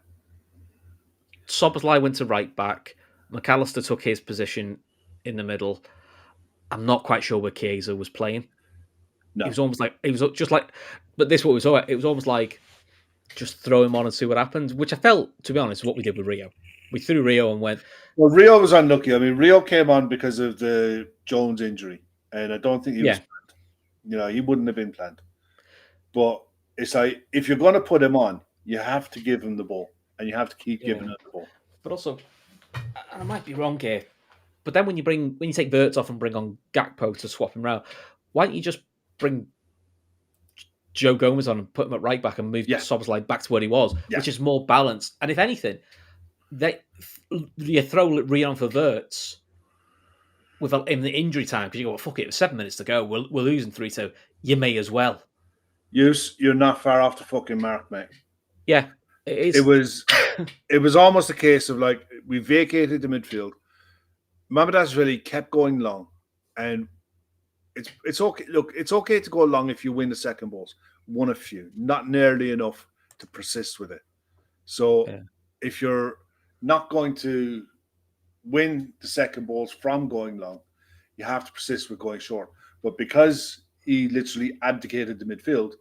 Szoboszlai went to right back. McAllister took his position in the middle. I'm not quite sure where Chiesa was playing. No. It was almost like it was just like, but this what we saw. It was almost like just throw him on and see what happens. Which I felt, to be honest, is what we did with Rio. We threw Rio and went. Well, Rio was unlucky. I mean, Rio came on because of the Jones injury, and I don't think he was planned. You know, he wouldn't have been planned. But it's like if you're going to put him on, you have to give him the ball, and you have to keep giving him the ball. But also, I might be wrong here, but then when you take Verts off and bring on Gakpo to swap him around, why don't you just bring Joe Gomez on and put him at right back and move Szoboszlai back to where he was, which is more balanced. And if anything, you throw Rio on for Verts in the injury time because you go, well, fuck it, with 7 minutes to go, we're losing 3-2. You may as well. You're not far off the fucking mark, mate. Yeah, it is. It was almost a case of like we vacated the midfield. Mamardashvili kept going long, and it's okay. Look, it's okay to go long if you win the second balls. Won a few, not nearly enough to persist with it. So if you're not going to win the second balls from going long, you have to persist with going short. But because he literally abdicated the midfield,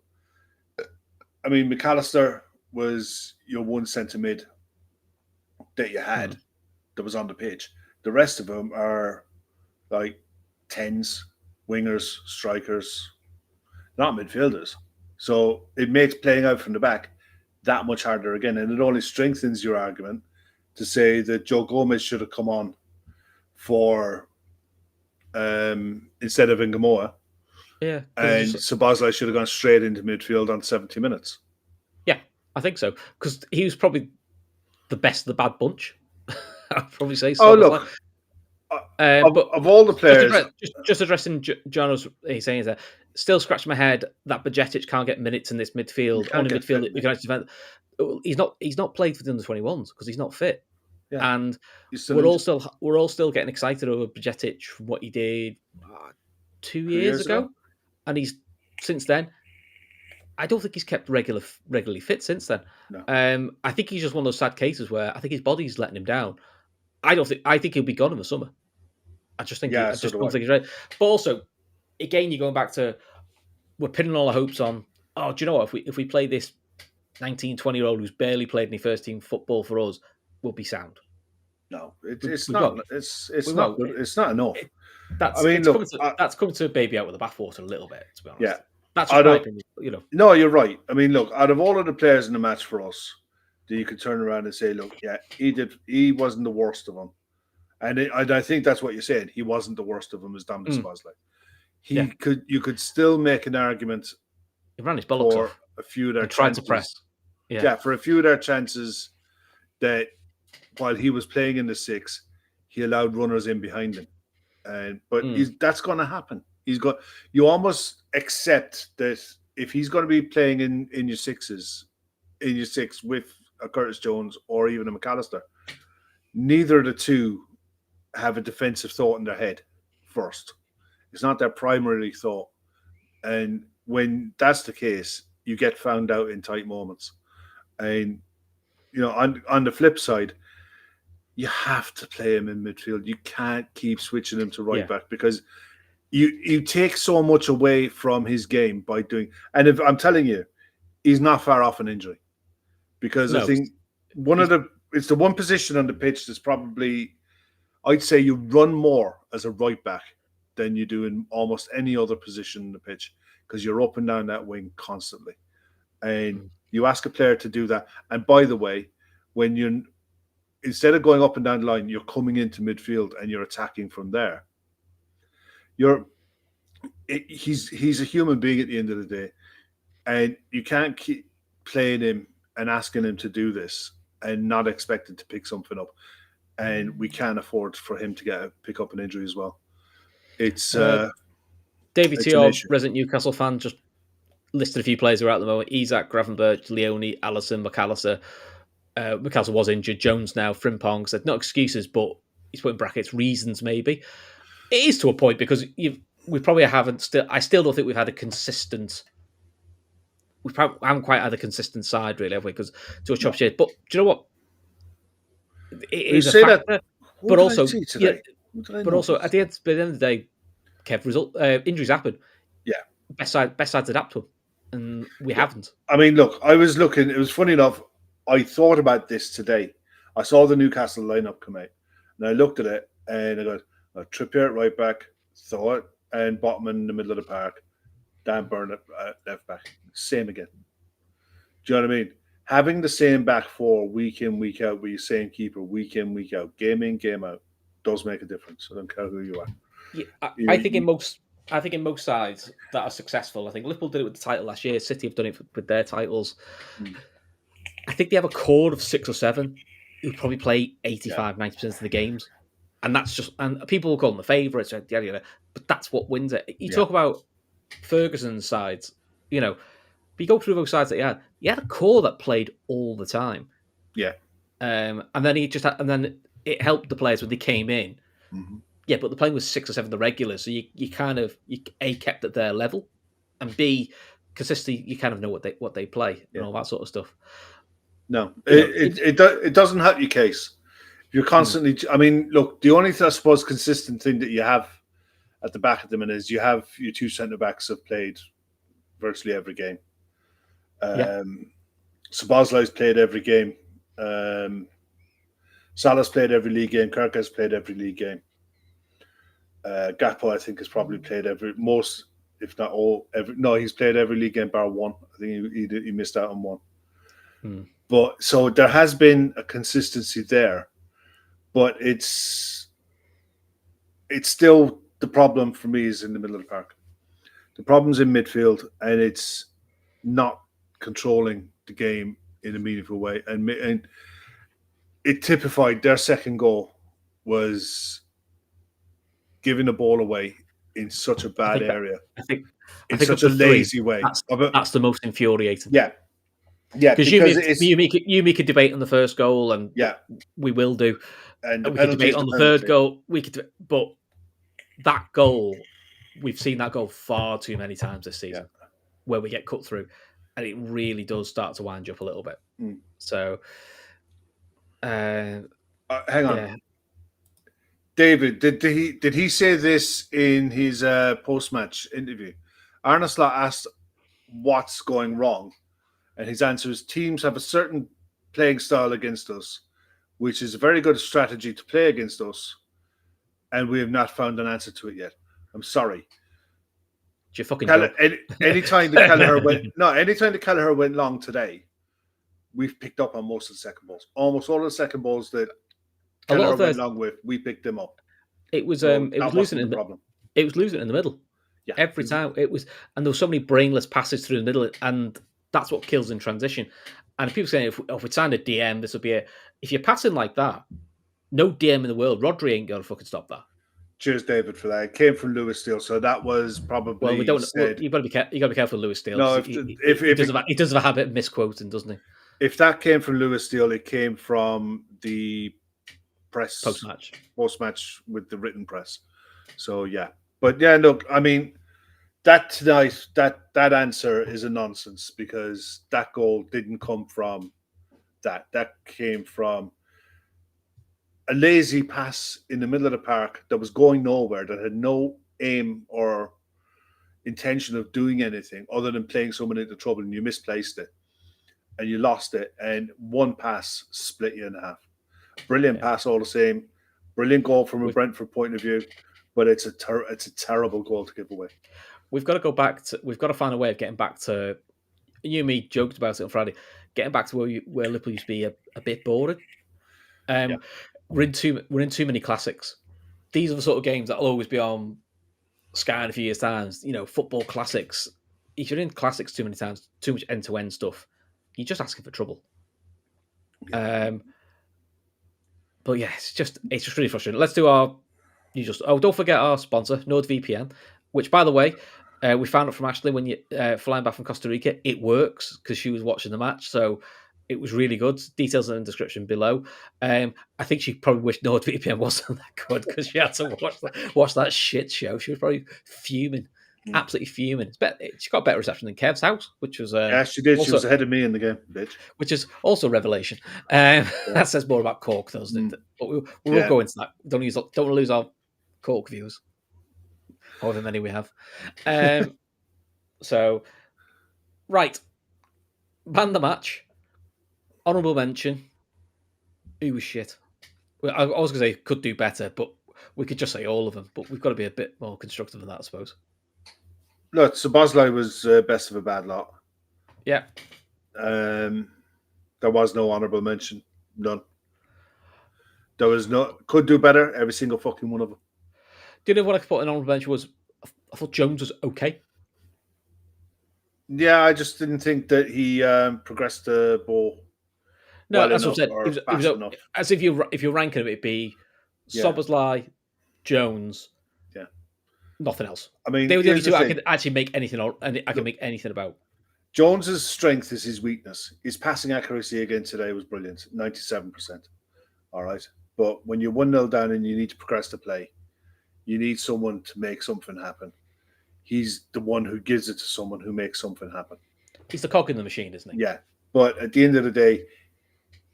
I mean, McAllister was your one centre mid that you had that was on the pitch. The rest of them are like 10s, wingers, strikers, not midfielders. So it makes playing out from the back that much harder again. And it only strengthens your argument to say that Joe Gomez should have come on for instead of Ngamoa. Yeah. And Szoboszlai should have gone straight into midfield on 70 minutes. Yeah, I think so. Because he was probably the best of the bad bunch. I'd probably say so. Oh, look. But of all the players, just addressing Jono's, he's saying that still scratch my head that Bajcetic can't get minutes in this midfield. Only midfield that we can actually defend. He's not played for the under-21s because he's not fit. Yeah. And we're all still getting excited over Bajcetic from what he did 2 years ago, and he's since then. I don't think he's kept regularly fit since then. No. I think he's just one of those sad cases where I think his body's letting him down. I think he'll be gone in the summer. I just think don't think he's ready. But also, again, you're going back to we're pinning all our hopes on. Oh, do you know what? If we play this 19, 20-year-old who's barely played any first team football for us, we'll be sound. No, it's not. It's not. It's not enough. That's coming to a baby out with the bathwater a little bit. To be honest, yeah. That's my opinion. You know. No, you're right. I mean, look, out of all of the players in the match for us, that you could turn around and say, look, yeah, he wasn't the worst of them. And I think that's what you said. He wasn't the worst of them as Dominic Szoboszlai. You could still make an argument he ran his bollocks for off. a few of their tried chances. To press. Yeah, for a few of their chances that while he was playing in the 6, he allowed runners in behind him. But that's going to happen. You almost accept that if he's going to be playing in your 6s, with a Curtis Jones or even a McAllister, neither of the two have a defensive thought in their head first. It's not their primary thought. And when that's the case, you get found out in tight moments. And, you know, on the flip side, you have to play him in midfield. You can't keep switching him to right back because you take so much away from his game by doing. And if I'm telling you, he's not far off an injury because I think it's the one position on the pitch that's probably, I'd say you run more as a right back than you do in almost any other position in the pitch because you're up and down that wing constantly. And you ask a player to do that. And by the way, when you're instead of going up and down the line, you're coming into midfield and you're attacking from there. He's a human being at the end of the day, and you can't keep playing him and asking him to do this and not expected to pick something up. And we can't afford for him to pick up an injury as well. It's David T.R., resident Newcastle fan, just listed a few players who are out at the moment: Isak, Gravenberch, Leone, Allison, McAllister. McAllister was injured. Jones now. Frimpong said not excuses, but he's put in brackets reasons maybe. It is to a point because we probably haven't still. I still don't think we've had a consistent. We haven't quite had a consistent side really, have we? Because to a chop shade. But do you know what? It is a factor. But also, at the end of the day, Kev, injuries happen. Yeah. best sides adapt to them, and we haven't. I mean, look, I was looking. It was funny enough. I thought about this today. I saw the Newcastle lineup come out, and I looked at it, and I got Trippier at right back, Thought, and Botman in the middle of the park, Dan Burn at left back. Same again. Do you know what I mean? Having the same back four week in, week out with your same keeper week in, week out, game in, game out, does make a difference. I don't care who you are. Yeah, I think in most sides that are successful, I think Liverpool did it with the title last year. City have done it with their titles. I think they have a core of 6 or 7 who probably play 85, 90% of the games. And that's just, and people will call them the favourites, but that's what wins it. You talk about Ferguson's sides, but you go through those sides that he had a core that played all the time. Yeah. And then and then it helped the players when they came in. Mm-hmm. Yeah, but they're playing with 6 or 7 of the regulars, so you kind of A, kept at their level, and B, consistently you kind of know what they play and all that sort of stuff. No, it doesn't help your case. You're constantly. I mean, look, the only I suppose consistent thing that you have at the back of them is you have your 2 centre backs have played virtually every game. Szoboszlai's played every game. Salah's played every league game. Kirk has played every league game. Gakpo, I think, has probably played most, if not all. He's played every league game bar one. I think he missed out on one. But so there has been a consistency there, but it's still the problem for me is in the middle of the park. The problem's in midfield, and it's not controlling the game in a meaningful way. And it typified their second goal was giving the ball away in such a bad area. I think such a lazy way. That's the most infuriating. Yeah. Because you make a debate on the first goal, and we will do. And we could debate on the third goal. But that goal, we've seen that goal far too many times this season, where we get cut through, and it really does start to wind you up a little bit. So, hang on, David. Did he say this in his post-match interview? Arne Slot asked what's going wrong, and his answer is teams have a certain playing style against us, which is a very good strategy to play against us, and we have not found an answer to it yet. I'm sorry. It's your fucking anytime the Kelleher went long today, we've picked up on most of the second balls. Almost all of the second balls that Kelleher went long with, we picked them up. It was losing in the problem. It was losing in the middle. Yeah. Every time it was, and there were so many brainless passes through the middle, and that's what kills in transition. And people saying if we signed a DM, this would be if you're passing like that, no DM in the world, Rodri ain't gonna fucking stop that. Cheers, David, for that. It came from Lewis Steele, so that was probably. Well, we don't. You got to be careful with Lewis Steele. No, he does have a habit of misquoting, doesn't he? If that came from Lewis Steele, it came from the press post-match with the written press. So yeah, but yeah, look, I mean, that tonight, that answer is a nonsense because that goal didn't come from that. That came from a lazy pass in the middle of the park that was going nowhere, that had no aim or intention of doing anything other than playing someone into trouble, and you misplaced it and you lost it, and one pass split you in half. Brilliant pass all the same. Brilliant goal from a Brentford point of view, but it's a terrible goal to give away. We've got to find a way of getting back to, you and me joked about it on Friday, getting back to where Liverpool used to be a bit boring. We're in too many classics. These are the sort of games that'll always be on Sky in a few years' time. Football classics. If you're in classics too many times, too much end-to-end stuff, you're just asking for trouble. But yeah, it's just really frustrating. Let's do our don't forget our sponsor, NordVPN, which, by the way, we found out from Ashley when you flying back from Costa Rica, it works because she was watching the match, so it was really good. Details in the description below. I think she probably wished NordVPN wasn't that good because she had to watch that shit show. She was probably fuming, absolutely fuming. She got better reception than Kev's house, which was she did. She was ahead of me in the game, bitch. Which is also a revelation. That says more about Cork, doesn't it? But we won't go into that. Don't want to lose our Cork viewers, however many we have. So, right, man the match. Honourable mention. Who was shit? Well, I was going to say could do better, but we could just say all of them. But we've got to be a bit more constructive than that, I suppose. Look, so Bosley was best of a bad lot. Yeah. There was no honourable mention. None. There was no could do better. Every single fucking one of them. Do you know what I could put in honourable mention was? I thought Jones was okay. Yeah, I just didn't think that he progressed the ball No, well that's what enough I said. or It was fast enough. as if you're ranking it, it'd be Yeah. Szoboszlai, Jones, Yeah. nothing else. I mean, They were the only here's the two I thing. could actually make anything on, and I can make anything about. Jones's strength is his weakness. His passing accuracy again today was brilliant, 97%. All right. But when you're 1-0 down and you need to progress the play, you need someone to make something happen. He's the one who gives it to someone who makes something happen. He's the cog in the machine, isn't he? Yeah. But at the end of the day,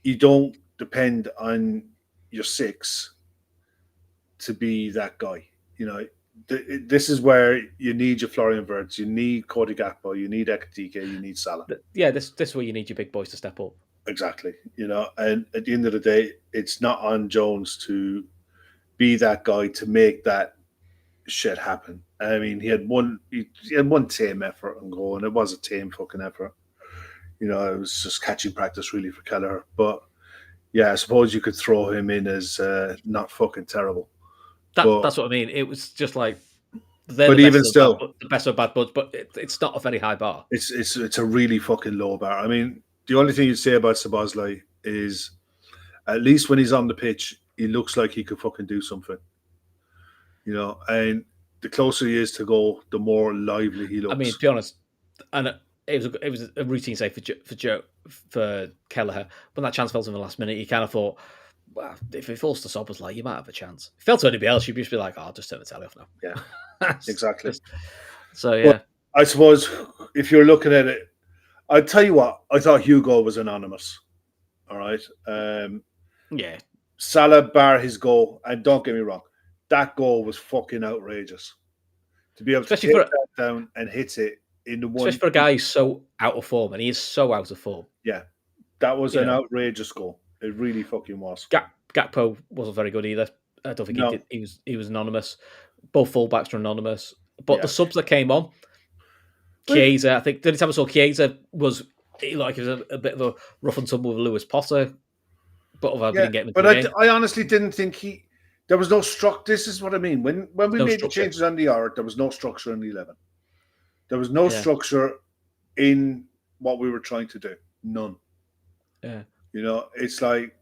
you don't depend on your six to be that guy. You know, this is where you need your Florian Wirtz, you need Cody Gakpo, you need Ekatike, you need Salah. Yeah, this is where you need your big boys to step up. Exactly. You know, and at the end of the day, it's not on Jones to be that guy to make that shit happen. I mean, he had one tame effort and goal, and it was a tame fucking effort. You know, it was just catching practice really for Kelleher. But yeah, I suppose you could throw him in as not fucking terrible. That's what I mean. It was just like they're but even still, the best of bad buds, but it's not a very high bar. It's a really fucking low bar. I mean, the only thing you'd say about Szoboszlai is at least when he's on the pitch, he looks like he could fucking do something. You know, and the closer he is to goal, the more lively he looks. I mean, to be honest, and it was a routine save for Kelleher. When that chance fell in the last minute, you kind of thought, well, if it falls to Szoboszlai, you might have a chance. If it fell to anybody else, you'd just be like, oh, I'll just turn the telly off now. Yeah, exactly. So, yeah. But I suppose if you're looking at it, I'll tell you what, I thought Hugo was anonymous. All right. Yeah. Salah bar his goal, and don't get me wrong, that goal was fucking outrageous. To be able to take that down and hit it in the one. Especially for a guy who's so out of form, and he is so out of form. Yeah. That was an outrageous goal. It really fucking was. Gakpo wasn't very good either. I don't think he did. He was anonymous. Both fullbacks were anonymous. But the subs that came on, Chiesa, I think the only time I saw Chiesa was like it was a bit of a rough and tumble with Lewis Potter. But we didn't get him. But I honestly didn't think there was no structure. This is what I mean. When we made the changes on the hour, there was no structure in the 11. There was no structure in what we were trying to do. None. Yeah. You know, it's like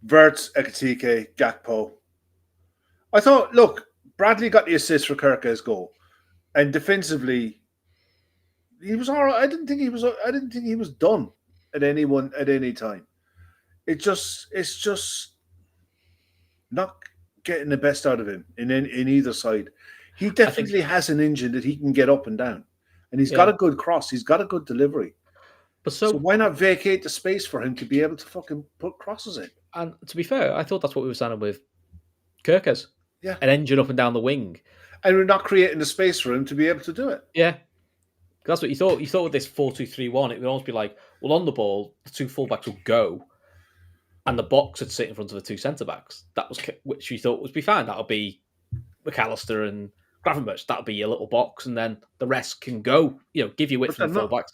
Wirtz, Ekatike, Gakpo. I thought, look, Bradley got the assist for Kirke's goal, and defensively, he was all right. I didn't think he was done at any time. It's just not getting the best out of him in either side. He definitely has an engine that he can get up and down, and he's got a good cross. He's got a good delivery. But so why not vacate the space for him to be able to fucking put crosses in? And to be fair, I thought that's what we were signing with Kirkers. Yeah. An engine up and down the wing. And we're not creating the space for him to be able to do it. Yeah. That's what you thought. You thought with this 4-2-3-1, it would almost be like, well, on the ball, the two fullbacks would go, and the box would sit in front of the two centre-backs. That was which you thought would be fine. That would be McAllister and Gravenberch. That would be your little box, and then the rest can go, give you width from the fullbacks.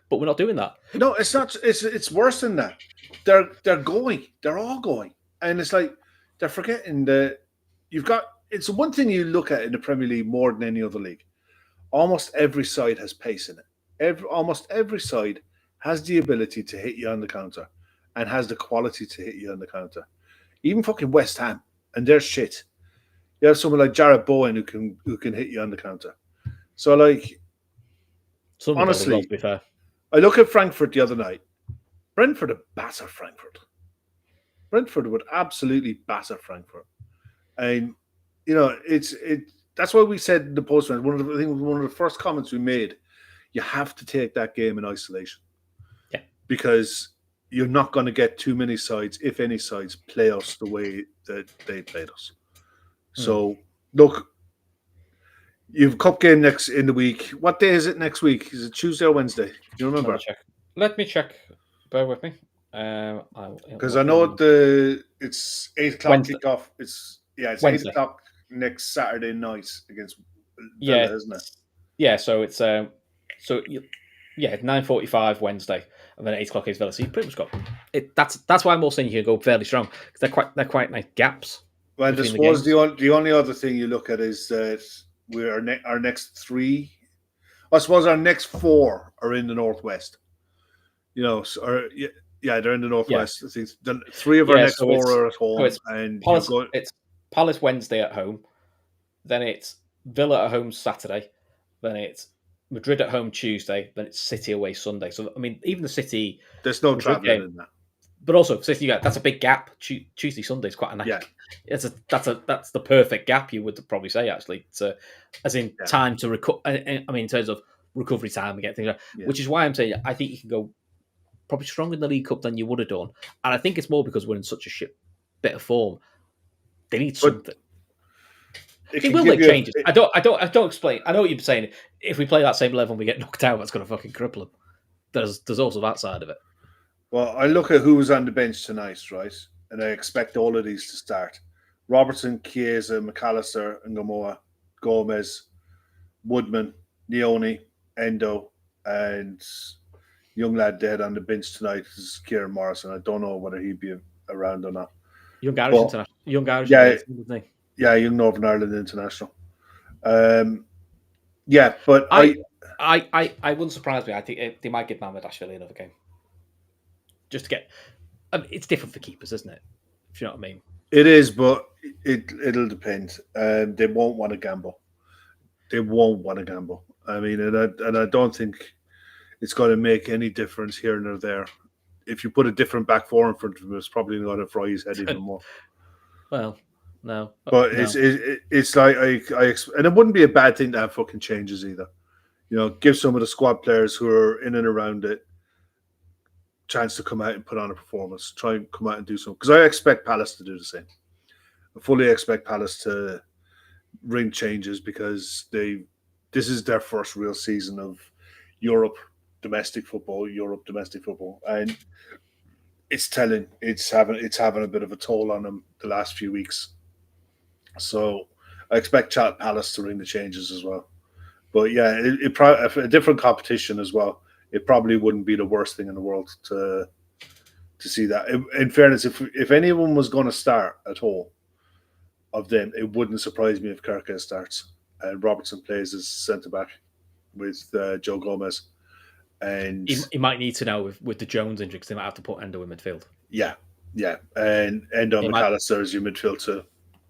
But we're not doing that. No, it's not. It's worse than that. They're going. They're all going, and it's like they're forgetting that you've got. It's one thing you look at in the Premier League more than any other league. Almost every side has pace in it. Almost every side has the ability to hit you on the counter, and has the quality to hit you on the counter. Even fucking West Ham, and they're shit. You have someone like Jared Bowen who can hit you on the counter. So like, honestly, well, to be fair. I look at Frankfurt the other night. Brentford would batter Frankfurt. Brentford would absolutely batter Frankfurt. And, that's why we said in the post-match, one of the first comments we made, you have to take that game in isolation. Yeah. Because you're not going to get too many sides, if any sides, play us the way that they played us. So, look, You've cup game next in the week. What day is it next week? Is it Tuesday or Wednesday? Do you remember? Let me check. Bear with me. Because I know it's 8 o'clock Wednesday. kickoff. It's Wednesday. 8 o'clock next Saturday night against Yeah, isn't it? Yeah, so it's 9:45 Wednesday, and then 8 o'clock is Villa. So you pretty much got it. That's why I'm also saying you can go fairly strong because they're quite nice gaps. Well, I suppose the only other thing you look at is that our next 3. I suppose our next 4 are in the northwest. You know, they're in the northwest. I think 3 of our next 4 are at home, and it's Palace Wednesday at home, then it's Villa at home Saturday, then it's Madrid at home Tuesday, then it's City away Sunday. So I mean, even the City, there's no travelling in that. But also City, that's a big gap. Tuesday Sunday is quite a nice. Yeah, that's the perfect gap. You would probably say actually, time to recover. I mean, in terms of recovery time and get things right, which is why I'm saying I think you can go probably stronger in the League Cup than you would have done, and I think it's more because we're in such a shit bit of form. They need something. They will make changes. I don't explain. I know what you're saying. If we play that same level and we get knocked out, that's going to fucking cripple them. There's also that side of it. Well, I look at who was on the bench tonight, right? And I expect all of these to start. Robertson, Chiesa, McAllister, Ngamoa, Gomez, Woodman, Leone, Endo, and young lad dead on the bench tonight is Kieran Morrison. I don't know whether he'd be around or not. Young Irish international. Young Irish, isn't he? Yeah, young Northern Ireland international. But I wouldn't surprise me. I think they might give Mamardashvili another game, just to get. It's different for keepers, isn't it? If you know what I mean. It is, but it'll depend. They won't want to gamble. They won't want to gamble. I mean, and I don't think it's going to make any difference here and there. If you put a different back four in front of him, it's probably going to fry his head even more. Well, no, but no. It's like and it wouldn't be a bad thing to have fucking changes either. You know, give some of the squad players who are in and around it chance to come out and put on a performance. Try and come out and do something. Because I expect Palace to do the same. I fully expect Palace to ring changes because this is their first real season of Europe domestic football, and it's telling. It's having a bit of a toll on them the last few weeks. So I expect Palace to ring the changes as well. But yeah, it probably a different competition as well. It probably wouldn't be the worst thing in the world to see that. In fairness, if anyone was going to start at all of them, it wouldn't surprise me if Kirke starts and Robertson plays as centre back with Joe Gomez. And he might need to now with the Jones injury because they might have to put Endo in midfield. Yeah, and Endo McAllister is your midfield too.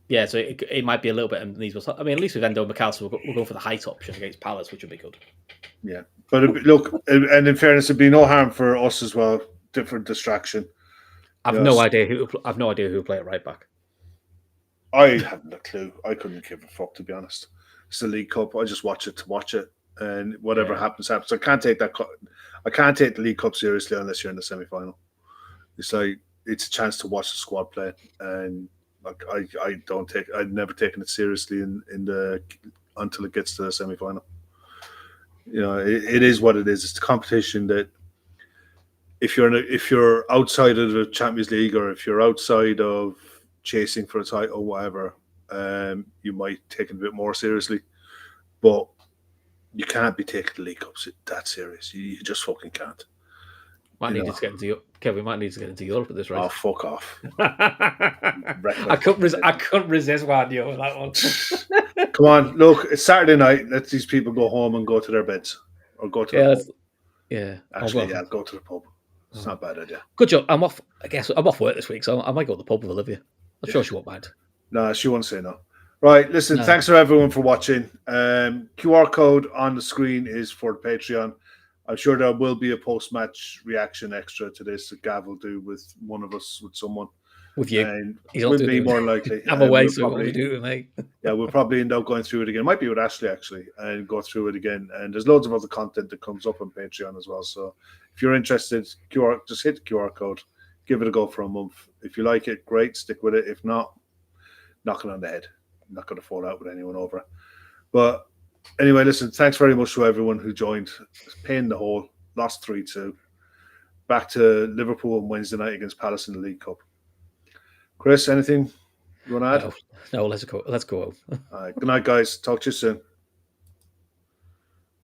Yeah, so it might be a little bit uneasy. I mean, at least with Endo McAllister, we'll go for the height option against Palace, which would be good. Yeah, but look, and in fairness, it'd be no harm for us as well. Different distraction. I've no idea who will play at right back. I haven't a clue. I couldn't give a fuck, to be honest. It's the League Cup. I just watch it to watch it, and whatever happens. I can't take that. I can't take the League Cup seriously unless you're in the semi-final. It's like it's a chance to watch the squad play, and like I'd never taken it seriously until it gets to the semi-final. You know, it is what it is. It's the competition that if you're outside of the Champions League or if you're outside of chasing for a title or whatever, you might take it a bit more seriously. But you can't be taking the League Cups that serious. You just fucking can't. We might need to get into Europe at this rate. Oh, fuck off! I couldn't resist one you with that one. Come on, look, it's Saturday night. Let these people go home and go to their beds or go to the pub. Yeah, actually, go to the pub. It's not a bad idea. Good job. I'm off. I guess I'm off work this week, so I might go to the pub with Olivia. I'm sure she won't mind. No, she won't say no. Right, listen. No. Thanks for everyone for watching. QR code on the screen is for Patreon. I'm sure there will be a post-match reaction extra to this that Gav will do with one of us, with someone. With you. And with me, more likely. I'm away, so what will you do with me? Yeah, we'll probably end up going through it again. It might be with Ashley, actually, and go through it again. And there's loads of other content that comes up on Patreon as well. So if you're interested, just hit the QR code. Give it a go for a month. If you like it, great. Stick with it. If not, knock it on the head. I'm not going to fall out with anyone over it. But Anyway, listen, thanks very much to everyone who joined. Pain in the hole, lost 3-2. Back to Liverpool on Wednesday night against Palace in the League Cup. Chris, anything you want to add? No, let's go. Let's go. All right, good night, guys. Talk to you soon.